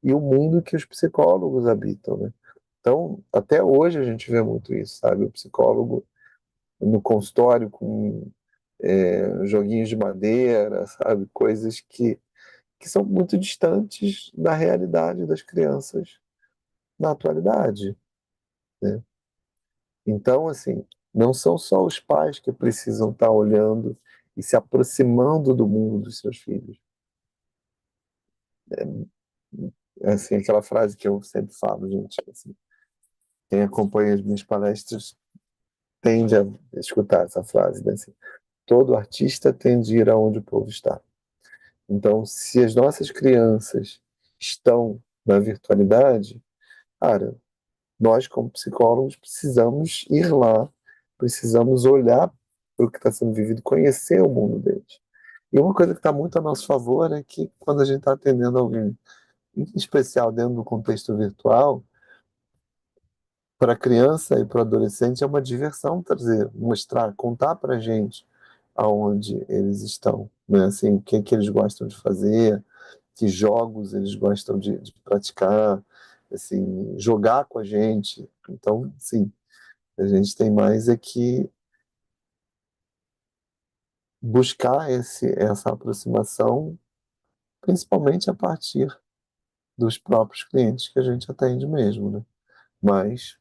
Speaker 1: e o mundo que os psicólogos habitam, né? Então, até hoje a gente vê muito isso, sabe? O psicólogo no consultório com joguinhos de madeira, sabe? Coisas que são muito distantes da realidade das crianças na atualidade, né? Então, assim, não são só os pais que precisam estar olhando e se aproximando do mundo dos seus filhos. É, assim, aquela frase que eu sempre falo, gente, assim, quem acompanha as minhas palestras tende a escutar essa frase, né? Assim, todo artista tende a ir aonde o povo está. Então, se as nossas crianças estão na virtualidade, cara, nós, como psicólogos, precisamos ir lá, precisamos olhar para o que está sendo vivido, conhecer o mundo deles. E uma coisa que está muito a nosso favor é que quando a gente está atendendo alguém, em especial dentro do contexto virtual, para a criança e para o adolescente é uma diversão trazer, mostrar, contar para a gente aonde eles estão, né? Assim, o que é que eles gostam de fazer, que jogos eles gostam de praticar, assim, jogar com a gente. Então, sim, A gente tem mais é que buscar essa aproximação, principalmente a partir dos próprios clientes que a gente atende mesmo, né? Mas,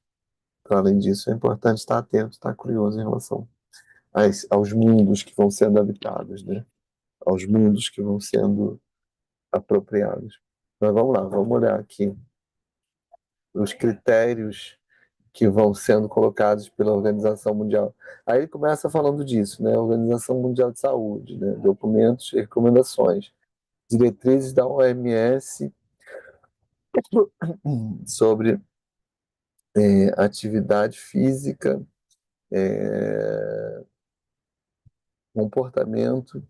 Speaker 1: para além disso, é importante estar atento, estar curioso em relação aos mundos que vão sendo habitados, né? Aos mundos que vão sendo apropriados. Mas vamos lá, vamos olhar aqui os critérios que vão sendo colocados pela Organização Mundial. Aí ele começa falando disso, né? Organização Mundial de Saúde, né? Documentos e recomendações, diretrizes da OMS sobre atividade física, é, comportamento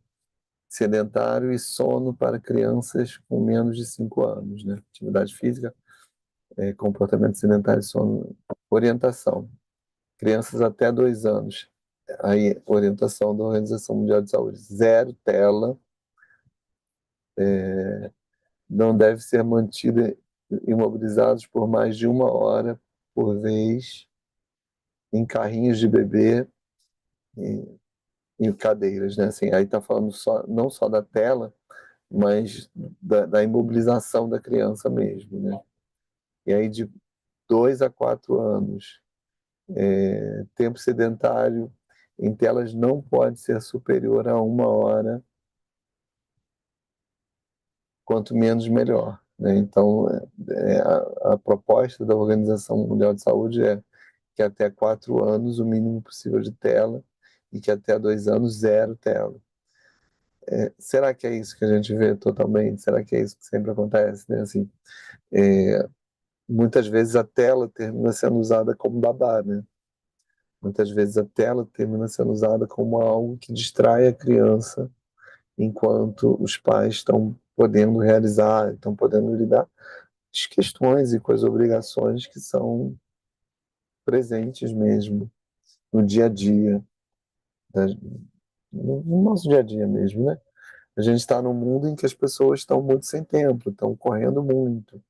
Speaker 1: sedentário e sono para crianças com menos de 5 anos, né? Atividade física, comportamento sedentário e sono, orientação. Crianças até 2 anos. Aí, orientação da Organização Mundial de Saúde. Zero tela, não deve ser mantida imobilizados por mais de 1 hora por vez em carrinhos de bebê e em cadeiras, né? Assim, aí está falando não só da tela, mas da imobilização da criança mesmo, né? E aí de 2 a 4 anos, tempo sedentário em telas não pode ser superior a 1 hora, quanto menos melhor, né? Então, a proposta da Organização Mundial de Saúde é que até 4 anos o mínimo possível de tela e que até 2 anos zero tela. Será que é isso que a gente vê totalmente? Será que é isso que sempre acontece, né? Assim, muitas vezes a tela termina sendo usada como babá, né? Muitas vezes a tela termina sendo usada como algo que distrai a criança enquanto os pais estão podendo realizar, estão podendo lidar com as questões e com as obrigações que são presentes mesmo no dia a dia, da- no nosso dia a dia mesmo, né? A gente está num mundo em que as pessoas estão muito sem tempo, estão correndo muito,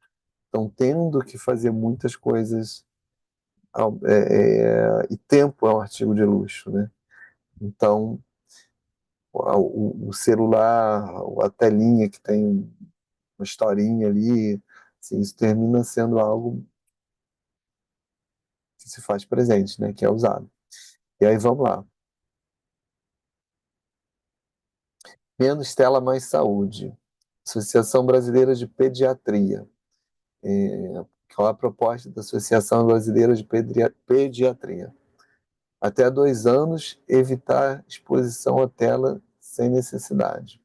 Speaker 1: estão tendo que fazer muitas coisas, e tempo é um artigo de luxo, né? Então, o celular, a telinha que tem uma historinha ali, assim, isso termina sendo algo que se faz presente, né? Que é usado. E aí vamos lá. Menos tela, mais saúde. Associação Brasileira de Pediatria. Qual a proposta da Associação Brasileira de Pediatria? Até 2 anos, evitar exposição à tela sem necessidade.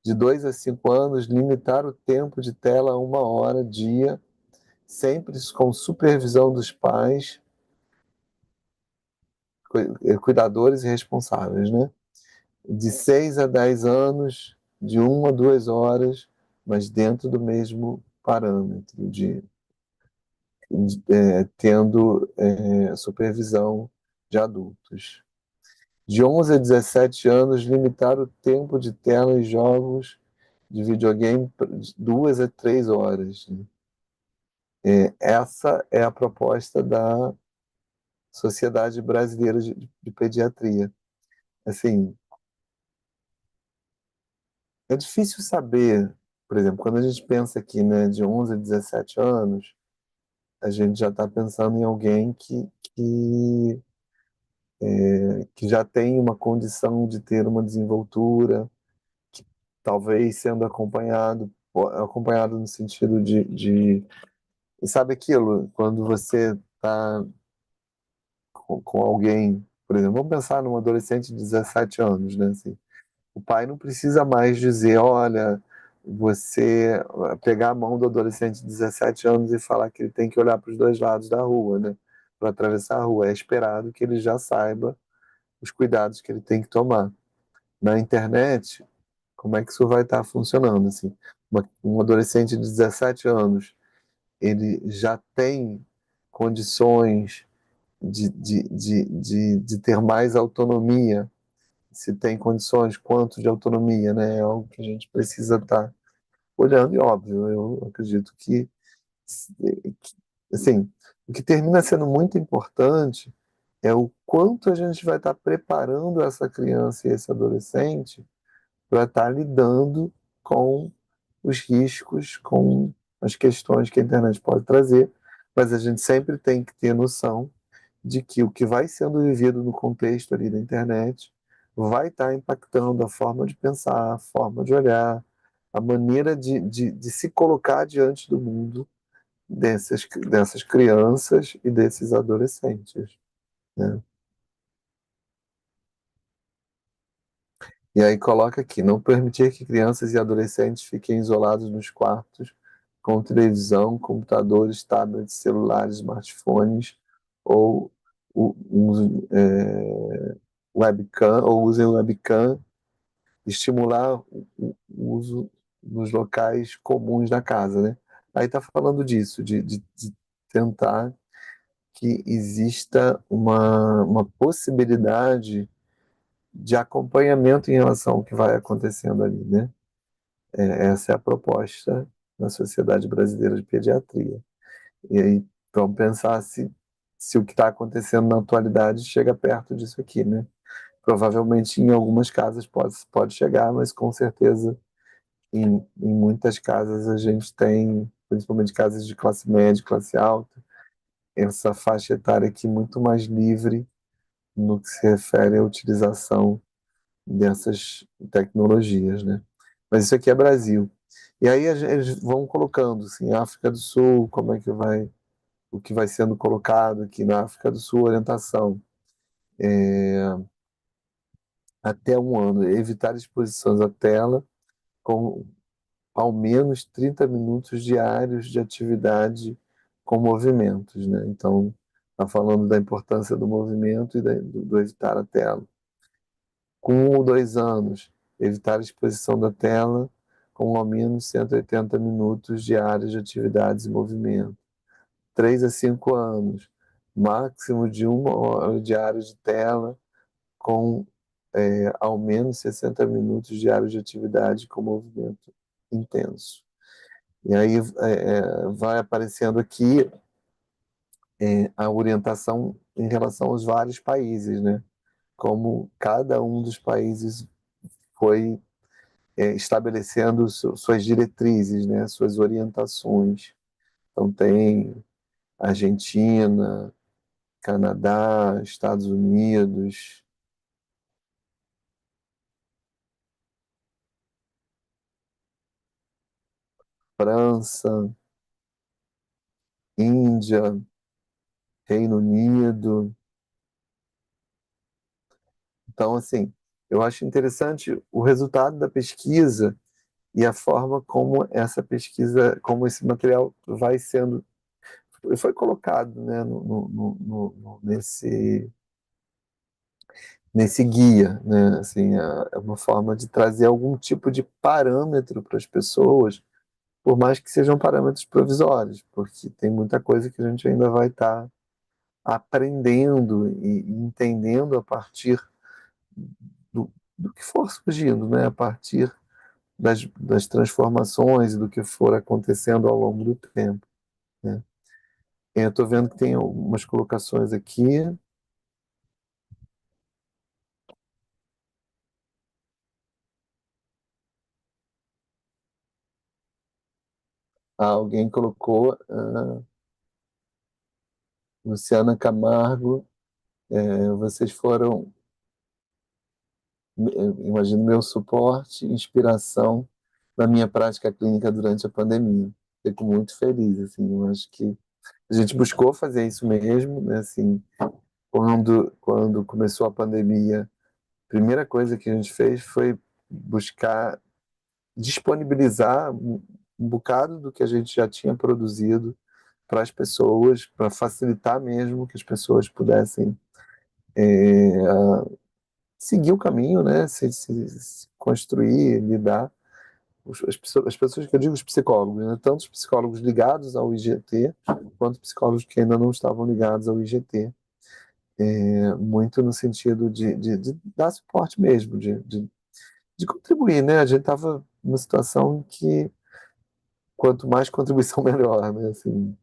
Speaker 1: De 2 a 5 anos, limitar o tempo de tela a 1 hora dia, sempre com supervisão dos pais, cuidadores e responsáveis, né? De 6 a 10 anos, de 1 a 2 horas, mas dentro do mesmo parâmetro, tendo supervisão de adultos. De 11 a 17 anos, limitar o tempo de tela em jogos de videogame de 2 a 3 horas. Né? Essa é a proposta da Sociedade Brasileira de Pediatria. Assim, é difícil saber, por exemplo, quando a gente pensa aqui, né, de 11 a 17 anos, a gente já está pensando em alguém que já tem uma condição de ter uma desenvoltura, talvez sendo acompanhado no sentido sabe aquilo, quando você está com alguém, por exemplo, vamos pensar num adolescente de 17 anos, né, assim, o pai não precisa mais dizer, olha, você pegar a mão do adolescente de 17 anos e falar que ele tem que olhar para os dois lados da rua, né, para atravessar a rua. É esperado que ele já saiba os cuidados que ele tem que tomar. Na internet, como é que isso vai estar funcionando? Assim, um adolescente de 17 anos, ele já tem condições de ter mais autonomia, se tem condições, quanto de autonomia, né? É algo que a gente precisa estar olhando, e óbvio, eu acredito que, assim, O que termina sendo muito importante é o quanto a gente vai estar preparando essa criança e esse adolescente para estar lidando com os riscos, com as questões que a internet pode trazer, mas a gente sempre tem que ter noção de que o que vai sendo vivido no contexto ali da internet vai estar impactando a forma de pensar, a forma de olhar, a maneira de se colocar diante do mundo dessas crianças e desses adolescentes, né? E aí coloca aqui, não permitir que crianças e adolescentes fiquem isolados nos quartos com televisão, computadores, tablets, celulares, smartphones ou webcam, ou usem webcam, estimular o uso nos locais comuns da casa, né? Aí está falando disso, de tentar que exista uma possibilidade de acompanhamento em relação ao que vai acontecendo ali, né? Essa é a proposta na Sociedade Brasileira de Pediatria. E aí vamos pensar se o que está acontecendo na atualidade chega perto disso aqui, né? Provavelmente em algumas casas pode chegar, mas com certeza em muitas casas a gente tem, principalmente casas de classe média, classe alta, essa faixa etária aqui muito mais livre no que se refere à utilização dessas tecnologias, né? Mas isso aqui é Brasil. E aí eles vão colocando, assim, África do Sul, como é que vai, o que vai sendo colocado aqui na África do Sul, orientação. Até 1 ano, evitar exposições à tela com ao menos 30 minutos diários de atividade com movimentos, né? Então, está falando da importância do movimento e do evitar a tela. Com 1 ou 2 anos, evitar a exposição da tela com ao menos 180 minutos diários de atividades e movimento. 3 a 5 anos, máximo de 1 hora diária de tela com ao menos 60 minutos diários de atividade com movimento intenso. E aí vai aparecendo aqui a orientação em relação aos vários países, né? Como cada um dos países foi estabelecendo suas diretrizes, né? Suas orientações. Então tem Argentina, Canadá, Estados Unidos, França, Índia, Reino Unido. Então, assim, eu acho interessante o resultado da pesquisa e a forma como essa pesquisa, como esse material vai sendo, foi colocado, né, nesse guia, né, assim, é uma forma de trazer algum tipo de parâmetro para as pessoas, por mais que sejam parâmetros provisórios, porque tem muita coisa que a gente ainda vai estar aprendendo e entendendo a partir do que for surgindo, né, a partir das transformações e do que for acontecendo ao longo do tempo, né? Eu estou vendo que tem algumas colocações aqui. Alguém colocou, Luciana Camargo, vocês foram, imagino, meu suporte, inspiração na minha prática clínica durante a pandemia. Fico muito feliz, assim, eu acho que a gente buscou fazer isso mesmo, né, assim, quando começou a pandemia, a primeira coisa que a gente fez foi buscar disponibilizar um bocado do que a gente já tinha produzido para as pessoas, para facilitar mesmo que as pessoas pudessem seguir o caminho, né? Se construir, lidar. As pessoas que eu digo, os psicólogos, né? Tanto os psicólogos ligados ao IGT, quanto psicólogos que ainda não estavam ligados ao IGT. Muito no sentido de dar suporte mesmo, de contribuir, né? A gente estava numa situação que quanto mais contribuição, melhor, né? Assim,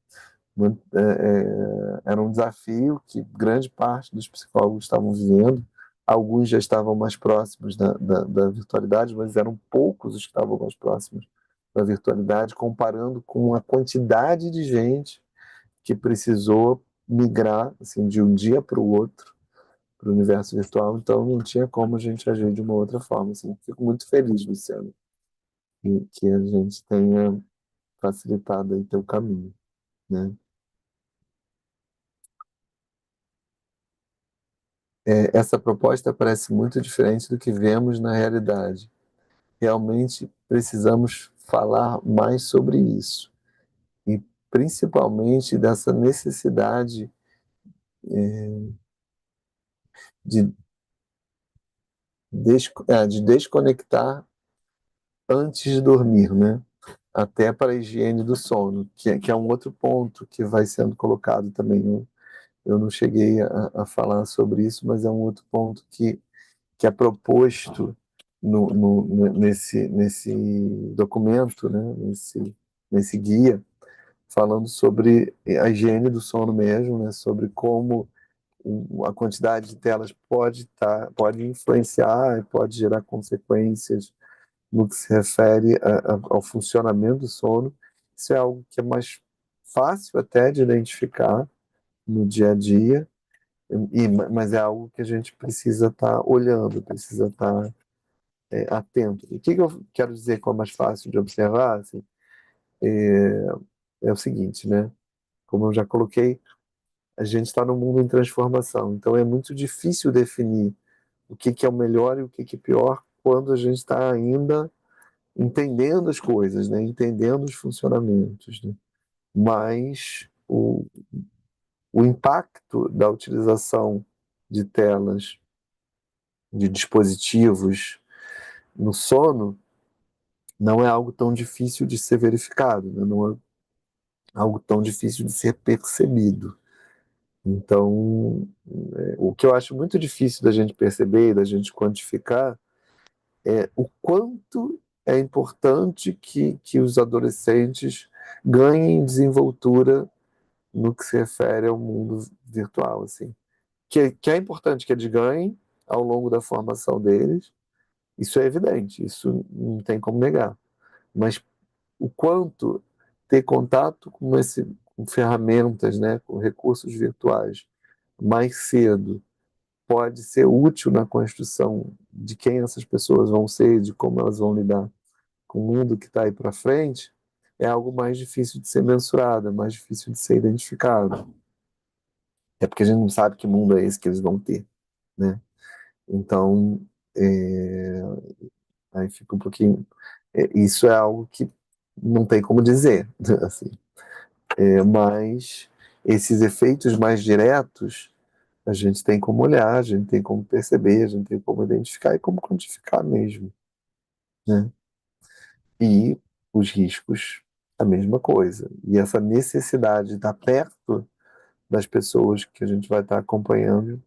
Speaker 1: Era um desafio que grande parte dos psicólogos estavam vivendo. Alguns já estavam mais próximos da virtualidade, mas eram poucos os que estavam mais próximos da virtualidade, comparando com a quantidade de gente que precisou migrar assim, de um dia para o outro, para o universo virtual. Então, não tinha como a gente agir de uma outra forma. Assim. Fico muito feliz, Luciano, que a gente tenha facilitado aí teu caminho, né? Essa proposta parece muito diferente do que vemos na realidade. Realmente precisamos falar mais sobre isso e principalmente dessa necessidade de, de desconectar antes de dormir, né? Até para a higiene do sono, que é um outro ponto que vai sendo colocado também. Eu não cheguei a falar sobre isso, mas é um outro ponto que é proposto nesse documento, né? Nesse guia, falando sobre a higiene do sono mesmo, né? Sobre como a quantidade de telas pode influenciar e pode gerar consequências no que se refere ao funcionamento do sono. Isso é algo que é mais fácil até de identificar no dia a dia, mas é algo que a gente precisa estar olhando, precisa estar atento. E o que eu quero dizer com é mais fácil de observar, assim, é o seguinte, né? Como eu já coloquei, a gente está num mundo em transformação, então é muito difícil definir o que é o melhor e o que é pior quando a gente está ainda entendendo as coisas, né? Entendendo os funcionamentos, né? Mas o impacto da utilização de telas, de dispositivos no sono, não é algo tão difícil de ser verificado, né? Não é algo tão difícil de ser percebido. Então, o que eu acho muito difícil da gente perceber, da gente quantificar, é o quanto é importante que os adolescentes ganhem desenvoltura no que se refere ao mundo virtual, assim. Que é importante que eles ganhem ao longo da formação deles, isso é evidente, isso não tem como negar. Mas o quanto ter contato com ferramentas, né, com recursos virtuais mais cedo pode ser útil na construção de quem essas pessoas vão ser, de como elas vão lidar com o mundo que está aí para frente, é algo mais difícil de ser mensurado, é mais difícil de ser identificado. É porque a gente não sabe que mundo é esse que eles vão ter, né? Então, é, aí fica um pouquinho. Isso é algo que não tem como dizer, assim. Mas esses efeitos mais diretos, a gente tem como olhar, a gente tem como perceber, a gente tem como identificar e como quantificar mesmo, né? E os riscos, a mesma coisa. E essa necessidade de estar perto das pessoas que a gente vai estar acompanhando,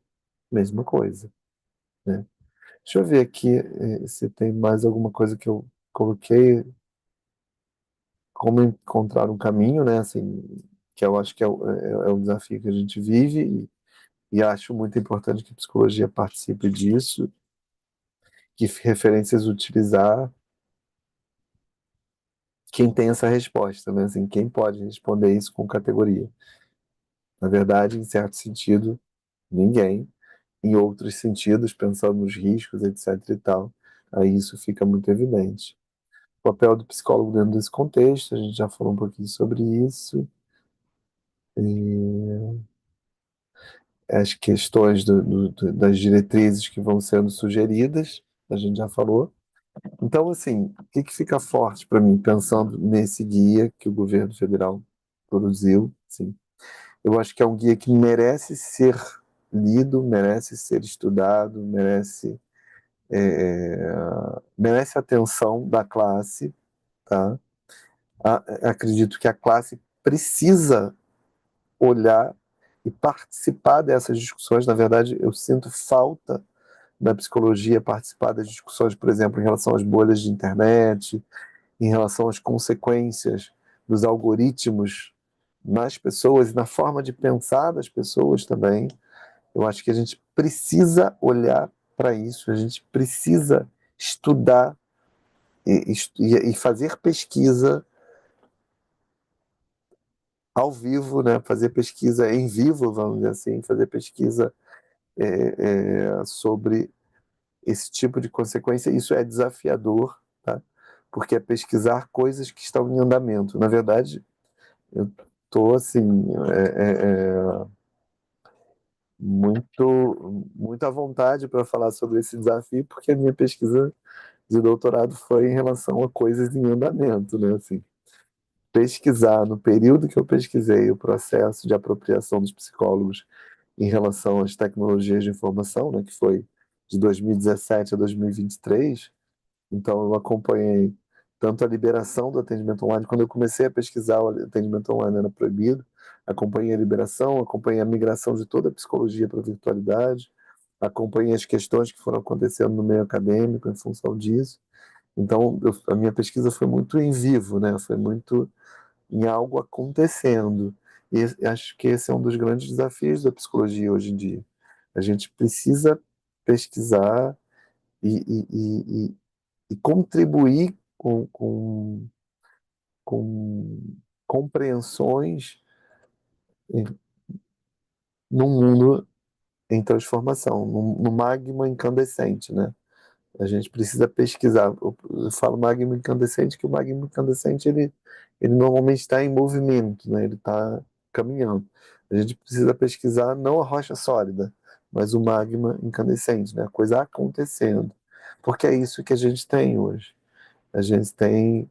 Speaker 1: mesma coisa, né? Deixa eu ver aqui se tem mais alguma coisa que eu coloquei, como encontrar um caminho, né? Assim, que eu acho que é o desafio que a gente vive e acho muito importante que a psicologia participe disso, que referências utilizar, quem tem essa resposta, né? Assim, quem pode responder isso com categoria. Na verdade, em certo sentido, ninguém. Em outros sentidos, pensando nos riscos, etc e tal, aí isso fica muito evidente. O papel do psicólogo dentro desse contexto, a gente já falou um pouquinho sobre isso. E as questões das diretrizes que vão sendo sugeridas, a gente já falou. Então, assim, o que fica forte para mim, pensando nesse guia que o governo federal produziu, assim, eu acho que é um guia que merece ser lido, merece ser estudado, merece a atenção da classe, tá? Acredito que a classe precisa olhar e participar dessas discussões. Na verdade, eu sinto falta da psicologia participar das discussões, por exemplo, em relação às bolhas de internet, em relação às consequências dos algoritmos nas pessoas e na forma de pensar das pessoas também. Eu acho que a gente precisa olhar para isso, a gente precisa estudar e fazer pesquisa ao vivo, né? Fazer pesquisa em vivo, vamos dizer assim, fazer pesquisa sobre esse tipo de consequência. Isso é desafiador, tá? Porque é pesquisar coisas que estão em andamento. Na verdade, eu estou assim, muito à vontade para falar sobre esse desafio, porque a minha pesquisa de doutorado foi em relação a coisas em andamento, né? Assim, pesquisar, no período que eu pesquisei o processo de apropriação dos psicólogos em relação às tecnologias de informação, né, que foi de 2017 a 2023, então eu acompanhei tanto a liberação do atendimento online, quando eu comecei a pesquisar o atendimento online era proibido, acompanhei a liberação, acompanhei a migração de toda a psicologia para a virtualidade, acompanhei as questões que foram acontecendo no meio acadêmico em função disso. Então, a minha pesquisa foi muito em vivo, né? Foi muito em algo acontecendo. E acho que esse é um dos grandes desafios da psicologia hoje em dia. A gente precisa pesquisar e, e, e, e e contribuir com compreensões num mundo em transformação, no magma incandescente, né? A gente precisa pesquisar. Eu falo magma incandescente, que o magma incandescente ele normalmente está em movimento, né? Ele está caminhando. A gente precisa pesquisar não a rocha sólida, mas o magma incandescente, né? A coisa acontecendo. Porque é isso que a gente tem hoje. A gente tem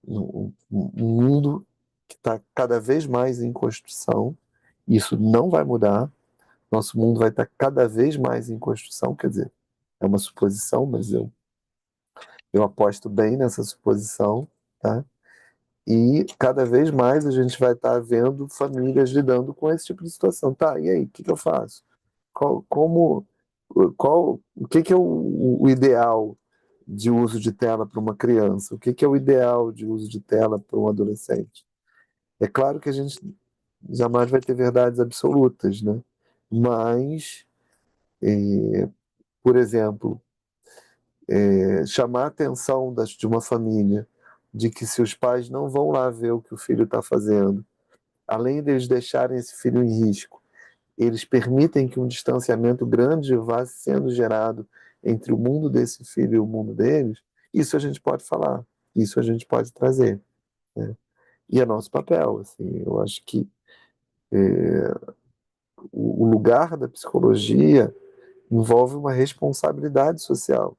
Speaker 1: um mundo que está cada vez mais em construção. Isso não vai mudar. Nosso mundo vai estar cada vez mais em construção, quer dizer, é uma suposição, mas eu aposto bem nessa suposição, tá? E cada vez mais a gente vai estar vendo famílias lidando com esse tipo de situação. Tá, e aí, o que que eu faço? Qual, como, o que que é o ideal de uso de tela para uma criança? O que que é o ideal de uso de tela para um adolescente? É claro que a gente jamais vai ter verdades absolutas, né? Mas, por exemplo, chamar a atenção de uma família de que se os pais não vão lá ver o que o filho está fazendo, além deles deixarem esse filho em risco, eles permitem que um distanciamento grande vá sendo gerado entre o mundo desse filho e o mundo deles, isso a gente pode falar, isso a gente pode trazer, né? E é nosso papel, assim, eu acho que o lugar da psicologia envolve uma responsabilidade social.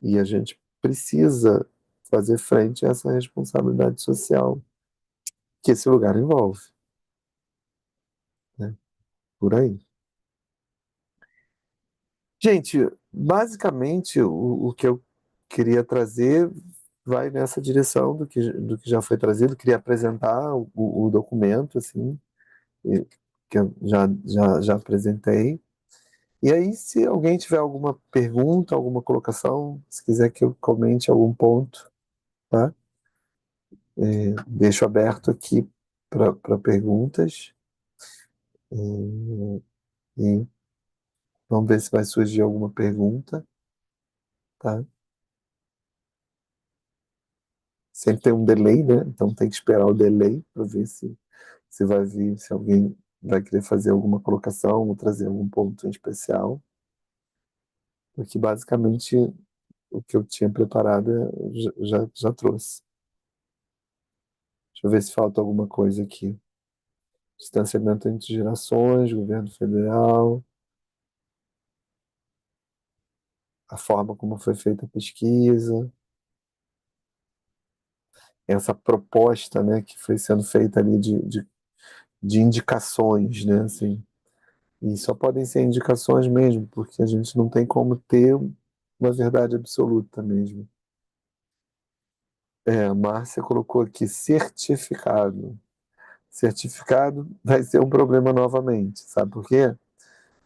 Speaker 1: E a gente precisa fazer frente a essa responsabilidade social que esse lugar envolve, né? Por aí. Gente, basicamente o que eu queria trazer vai nessa direção do que já foi trazido. Queria apresentar o documento, assim, que eu já apresentei. E aí, se alguém tiver alguma pergunta, alguma colocação, se quiser que eu comente algum ponto, tá? Deixo aberto aqui para perguntas. E vamos ver se vai surgir alguma pergunta, tá? Sempre tem um delay, né? Então tem que esperar o delay para ver se vai vir, se alguém vai querer fazer alguma colocação ou trazer algum ponto em especial. Porque basicamente o que eu tinha preparado já trouxe. Deixa eu ver se falta alguma coisa aqui. Distanciamento entre gerações, governo federal, a forma como foi feita a pesquisa, essa proposta, né, que foi sendo feita ali de indicações, né, assim. E só podem ser indicações mesmo, porque a gente não tem como ter uma verdade absoluta mesmo. A Márcia colocou aqui certificado. Certificado vai ser um problema novamente, sabe por quê?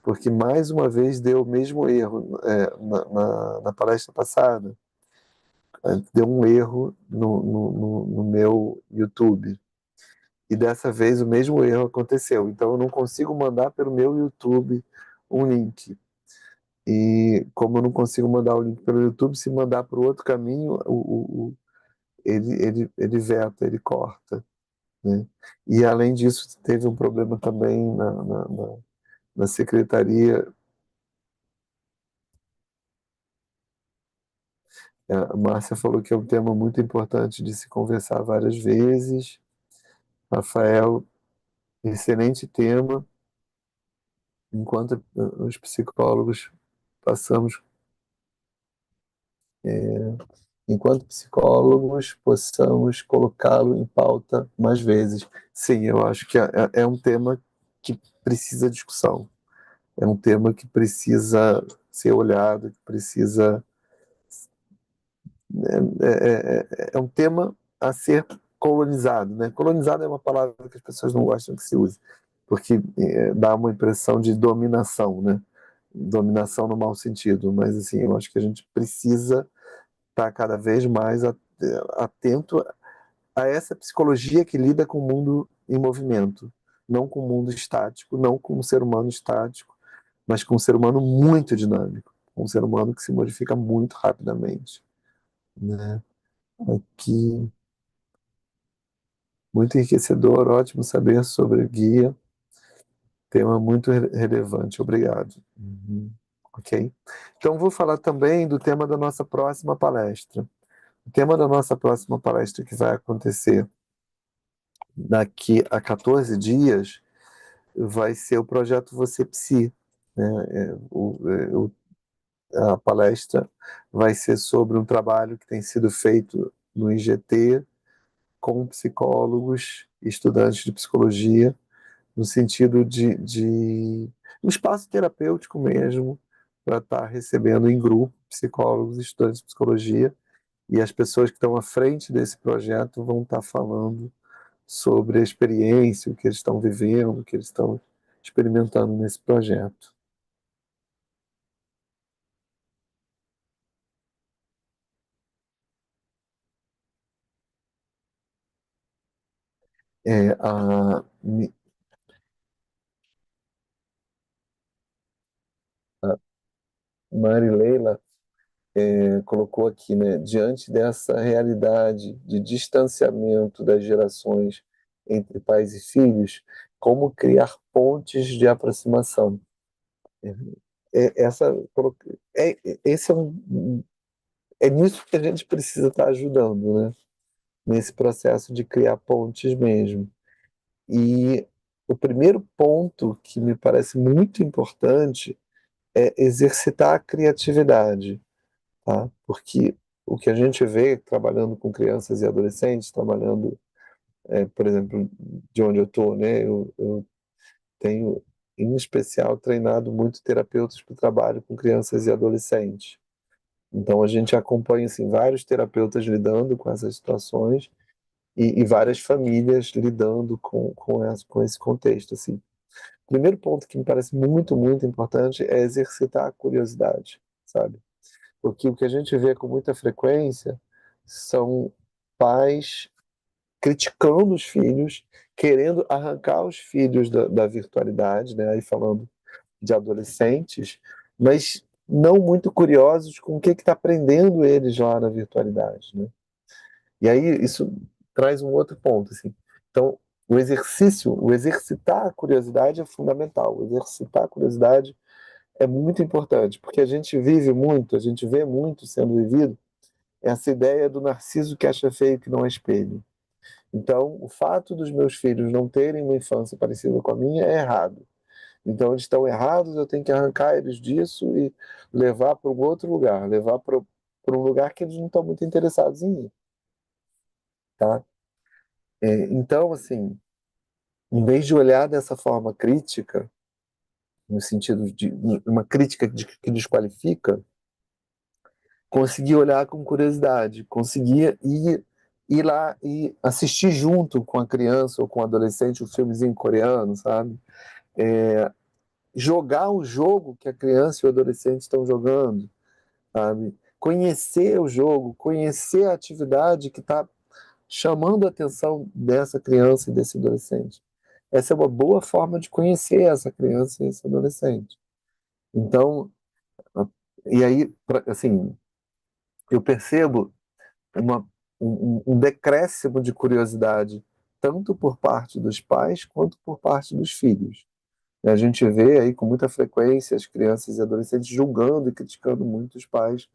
Speaker 1: Porque mais uma vez deu o mesmo erro na palestra passada. Deu um erro no meu YouTube. e dessa vez o mesmo erro aconteceu. Então eu não consigo mandar pelo meu YouTube um link. E como eu não consigo mandar o link pelo YouTube, se mandar para o outro caminho, ele veta, ele corta, né? E além disso, teve um problema também na secretaria. A Márcia falou que é um tema muito importante de se conversar várias vezes. Rafael, excelente tema. Enquanto os psicólogos passamos, enquanto psicólogos, possamos colocá-lo em pauta mais vezes. Sim, eu acho que é um tema que precisa discussão. É um tema que precisa ser olhado, que precisa. É um tema a ser colonizado, né? Colonizado é uma palavra que as pessoas não gostam que se use, porque dá uma impressão de dominação, né? Dominação no mau sentido, mas assim, eu acho que a gente precisa estar cada vez mais atento a essa psicologia que lida com o mundo em movimento, não com o mundo estático, não com um ser humano estático, mas com um ser humano muito dinâmico, um ser humano que se modifica muito rapidamente, né? Aqui, muito enriquecedor, ótimo saber sobre o guia, tema muito relevante, obrigado. Uhum. Ok? Então, vou falar também do tema da nossa próxima palestra. O tema da nossa próxima palestra, que vai acontecer daqui a 14 dias, vai ser o projeto Você Psi, né? A palestra vai ser sobre um trabalho que tem sido feito no IGT com psicólogos e estudantes de psicologia, no sentido de um espaço terapêutico mesmo, para estar recebendo em grupo psicólogos e estudantes de psicologia, e as pessoas que estão à frente desse projeto vão estar falando sobre a experiência, o que eles estão vivendo, o que eles estão experimentando nesse projeto. A Marileila colocou aqui, né, diante dessa realidade de distanciamento das gerações entre pais e filhos, como criar pontes de aproximação. Essa, esse é nisso que a gente precisa estar ajudando, né? Nesse processo de criar pontes mesmo. E o primeiro ponto que me parece muito importante é exercitar a criatividade, tá? Porque o que a gente vê trabalhando com crianças e adolescentes, trabalhando, por exemplo, de onde eu estou, né? Eu tenho, em especial, treinado muito terapeutas para o trabalho com crianças e adolescentes. Então, a gente acompanha assim, vários terapeutas lidando com essas situações e várias famílias lidando com esse contexto. Assim. O primeiro ponto que me parece muito, muito importante é exercitar a curiosidade, sabe? Porque o que a gente vê com muita frequência são pais criticando os filhos, querendo arrancar os filhos da virtualidade, né? Aí falando de adolescentes, mas não muito curiosos com o que está aprendendo eles lá na virtualidade, né? E aí isso traz um outro ponto, assim. Então, o exercício, o exercitar a curiosidade é fundamental. O exercitar a curiosidade é muito importante, porque a gente vive muito, a gente vê muito sendo vivido essa ideia do narciso que acha feio que não é espelho. Então, o fato dos meus filhos não terem uma infância parecida com a minha é errado. Então, eles estão errados, eu tenho que arrancar eles disso e levar para um outro lugar, levar para um lugar que eles não estão muito interessados em ir, tá? Então, assim, em vez de olhar dessa forma crítica, no sentido de uma crítica que desqualifica, conseguir olhar com curiosidade, conseguir ir lá e assistir junto com a criança ou com o adolescente um filmezinho coreano, sabe? Jogar o jogo que a criança e o adolescente estão jogando, sabe? Conhecer o jogo, conhecer a atividade que está chamando a atenção dessa criança e desse adolescente. Essa é uma boa forma de conhecer essa criança e esse adolescente. Então, e aí, assim, eu percebo uma, um decréscimo de curiosidade, tanto por parte dos pais quanto por parte dos filhos. A gente vê aí com muita frequência as crianças e adolescentes julgando e criticando muito os pais,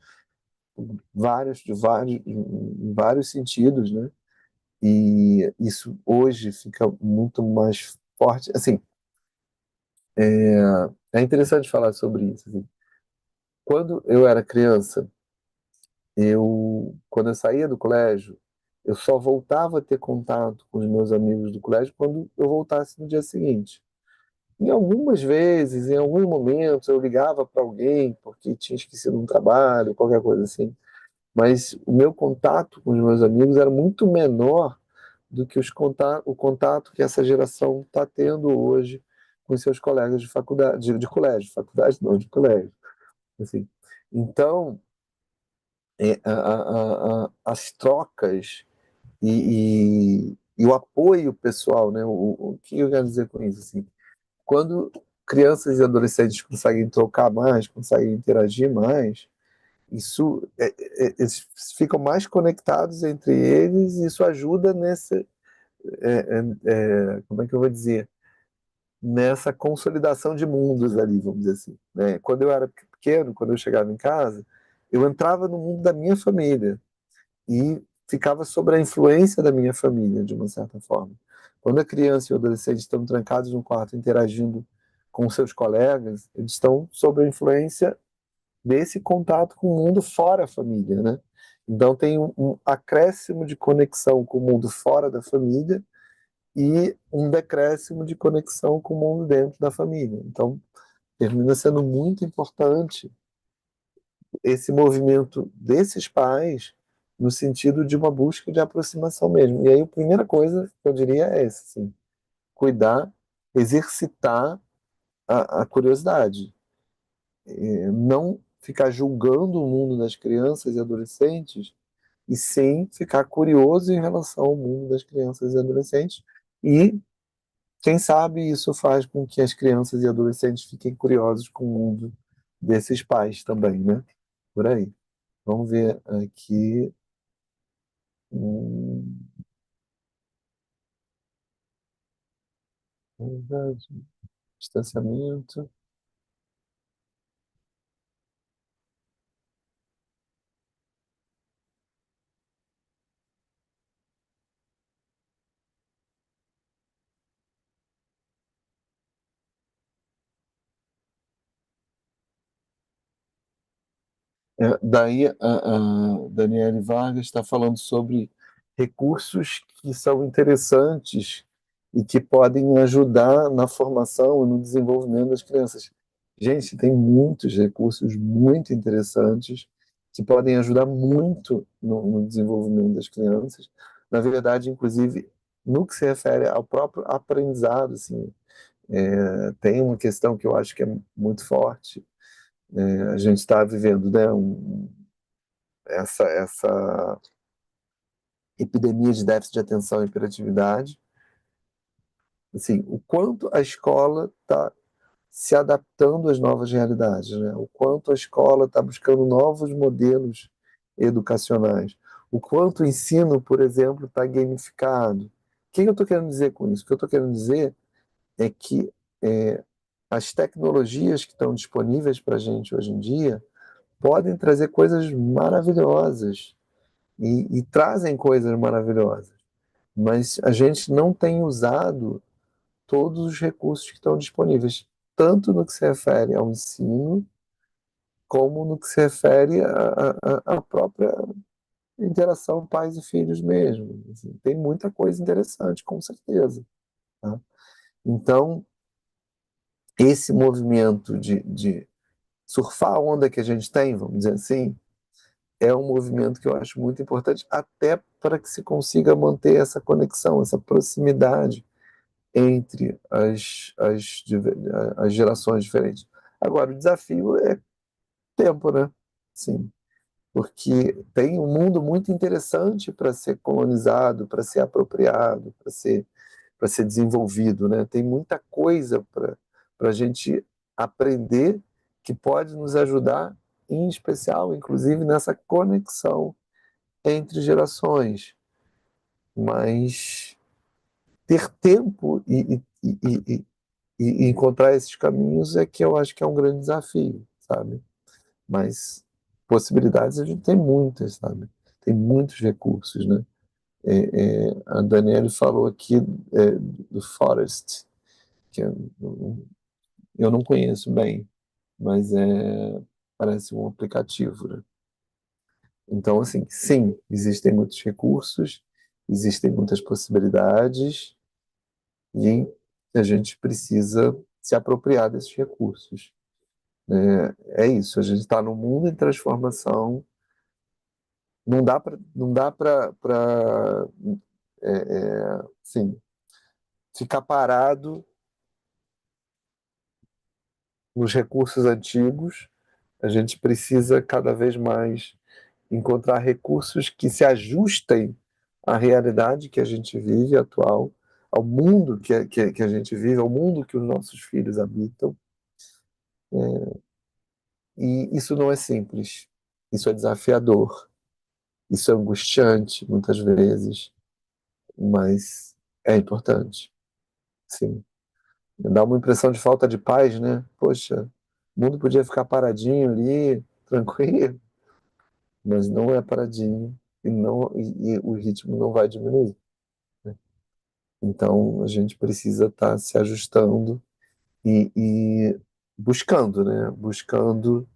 Speaker 1: em vários sentidos, né? E isso hoje fica muito mais forte. Assim, é interessante falar sobre isso. Assim. Quando eu era criança, quando eu saía do colégio, eu só voltava a ter contato com os meus amigos do colégio quando eu voltasse no dia seguinte. Em algumas vezes, em alguns momentos, eu ligava para alguém porque tinha esquecido um trabalho, qualquer coisa assim. Mas o meu contato com os meus amigos era muito menor do que o contato que essa geração está tendo hoje com seus colegas de faculdade, de colégio, faculdade não, de colégio. Assim. Então, as trocas e o apoio pessoal, né? O que eu quero dizer com isso? Assim, quando crianças e adolescentes conseguem trocar mais, conseguem interagir mais, eles ficam mais conectados entre eles e isso ajuda como é que eu vou dizer, nessa consolidação de mundos ali, vamos dizer assim, né? Quando eu era pequeno, quando eu chegava em casa, eu entrava no mundo da minha família e ficava sob a influência da minha família, de uma certa forma. Quando a criança e o adolescente estão trancados num quarto interagindo com seus colegas, eles estão sob a influência desse contato com o mundo fora a família, né? Então tem um acréscimo de conexão com o mundo fora da família e um decréscimo de conexão com o mundo dentro da família. Então termina sendo muito importante esse movimento desses pais no sentido de uma busca de aproximação mesmo. E aí a primeira coisa que eu diria é essa, assim, cuidar, exercitar a curiosidade. Não ficar julgando o mundo das crianças e adolescentes, e sim ficar curioso em relação ao mundo das crianças e adolescentes. E, quem sabe, isso faz com que as crianças e adolescentes fiquem curiosos com o mundo desses pais também, né? Por aí. Vamos ver aqui. Hum, verdade, distanciamento. Daí a Daniele Vargas está falando sobre recursos que são interessantes e que podem ajudar na formação e no desenvolvimento das crianças. Gente, tem muitos recursos muito interessantes que podem ajudar muito no desenvolvimento das crianças. Na verdade, inclusive, no que se refere ao próprio aprendizado, assim, tem uma questão que eu acho que é muito forte. A gente está vivendo, né, essa epidemia de déficit de atenção e hiperatividade, assim, o quanto a escola está se adaptando às novas realidades, né? O quanto a escola está buscando novos modelos educacionais, o quanto o ensino, por exemplo, está gamificado. O que eu estou querendo dizer com isso? O que eu estou querendo dizer é que é, as tecnologias que estão disponíveis para a gente hoje em dia podem trazer coisas maravilhosas e trazem coisas maravilhosas, mas a gente não tem usado todos os recursos que estão disponíveis, tanto no que se refere ao ensino, como no que se refere à própria interação pais e filhos mesmo. Assim, tem muita coisa interessante, com certeza. Tá? Então, esse movimento de surfar a onda que a gente tem, vamos dizer assim, é um movimento que eu acho muito importante, até para que se consiga manter essa conexão, essa proximidade entre as gerações diferentes. Agora, o desafio é tempo, né? Sim. porque tem um mundo muito interessante para ser colonizado, para ser apropriado, para ser desenvolvido, né? Tem muita coisa para a gente aprender que pode nos ajudar, em especial, inclusive, nessa conexão entre gerações. Mas ter tempo e encontrar esses caminhos é que eu acho que é um grande desafio, sabe? Mas possibilidades a gente tem muitas, sabe? Tem muitos recursos, né? A Daniele falou aqui do Forest, que eu não conheço bem, mas parece um aplicativo, né? Então, assim, sim, existem muitos recursos, existem muitas possibilidades e a gente precisa se apropriar desses recursos. É isso, a gente está num mundo em transformação. Não dá para sim, ficar parado nos recursos antigos. A gente precisa cada vez mais encontrar recursos que se ajustem à realidade que a gente vive atual, ao mundo que a gente vive, ao mundo que os nossos filhos habitam. E isso não é simples, isso é desafiador, isso é angustiante muitas vezes, mas é importante, sim. Dá uma impressão de falta de paz, né? Poxa, o mundo podia ficar paradinho ali, tranquilo, mas não é paradinho e o ritmo não vai diminuir, né? Então a gente precisa estar se ajustando e buscando, né? Buscando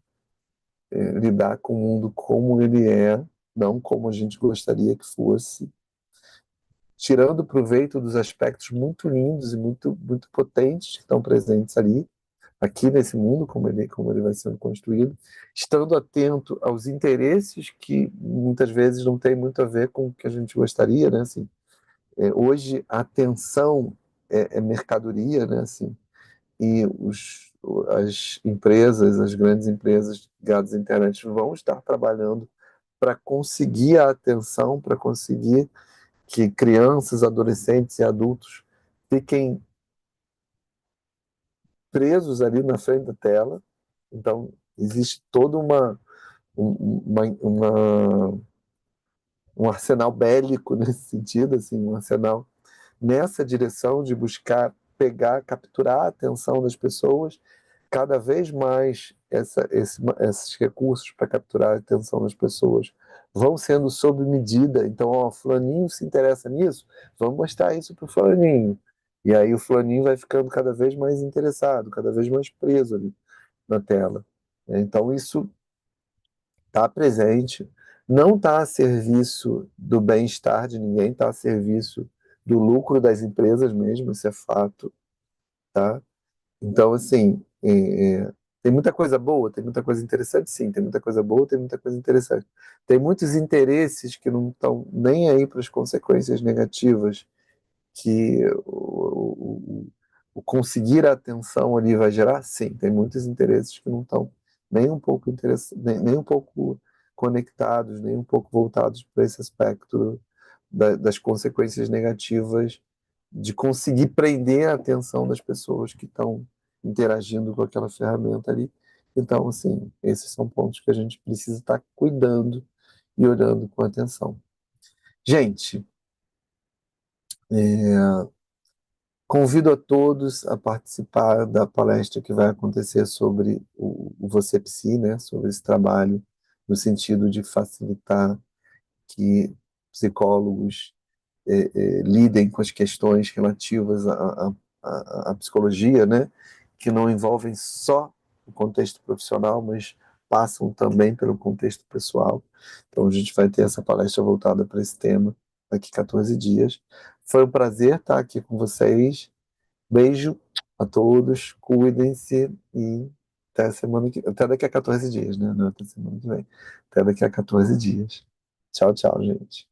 Speaker 1: lidar com o mundo como ele é, não como a gente gostaria que fosse, tirando proveito dos aspectos muito lindos e muito potentes que estão presentes ali, aqui nesse mundo, como ele vai sendo construído, estando atento aos interesses que muitas vezes não tem muito a ver com o que a gente gostaria, né? Assim, hoje a atenção é mercadoria, né? Assim, e as empresas, as grandes empresas ligadas à internet vão estar trabalhando para conseguir a atenção, para conseguir que crianças, adolescentes e adultos fiquem presos ali na frente da tela. Então, existe todo uma, um arsenal bélico nesse sentido, assim, um arsenal nessa direção de buscar pegar, capturar a atenção das pessoas, cada vez mais esses recursos para capturar a atenção das pessoas vão sendo sob medida. Então, ó, fulaninho se interessa nisso, vamos mostrar isso para o fulaninho. E aí o fulaninho vai ficando cada vez mais interessado, cada vez mais preso ali na tela. Então, isso está presente, não está a serviço do bem-estar de ninguém, está a serviço do lucro das empresas mesmo, isso é fato, tá? Então, assim, tem muita coisa boa, tem muita coisa interessante, sim, tem muita coisa boa, tem muita coisa interessante. Tem muitos interesses que não estão nem aí para as consequências negativas que o conseguir a atenção ali vai gerar? Sim, tem muitos interesses que não estão nem um pouco nem um pouco conectados, nem um pouco voltados para esse aspecto das consequências negativas de conseguir prender a atenção das pessoas que estão interagindo com aquela ferramenta ali. Então, assim, esses são pontos que a gente precisa estar cuidando e olhando com atenção. Gente, convido a todos a participar da palestra que vai acontecer sobre o Você Psi, né? Sobre esse trabalho no sentido de facilitar que psicólogos lidem com as questões relativas à psicologia, né? Que não envolvem só o contexto profissional, mas passam também pelo contexto pessoal. Então a gente vai ter essa palestra voltada para esse tema daqui a 14 dias. Foi um prazer estar aqui com vocês. Beijo a todos, cuidem-se e até daqui a 14 dias, né? Não até semana que vem. Até daqui a 14 dias. Tchau, tchau, gente.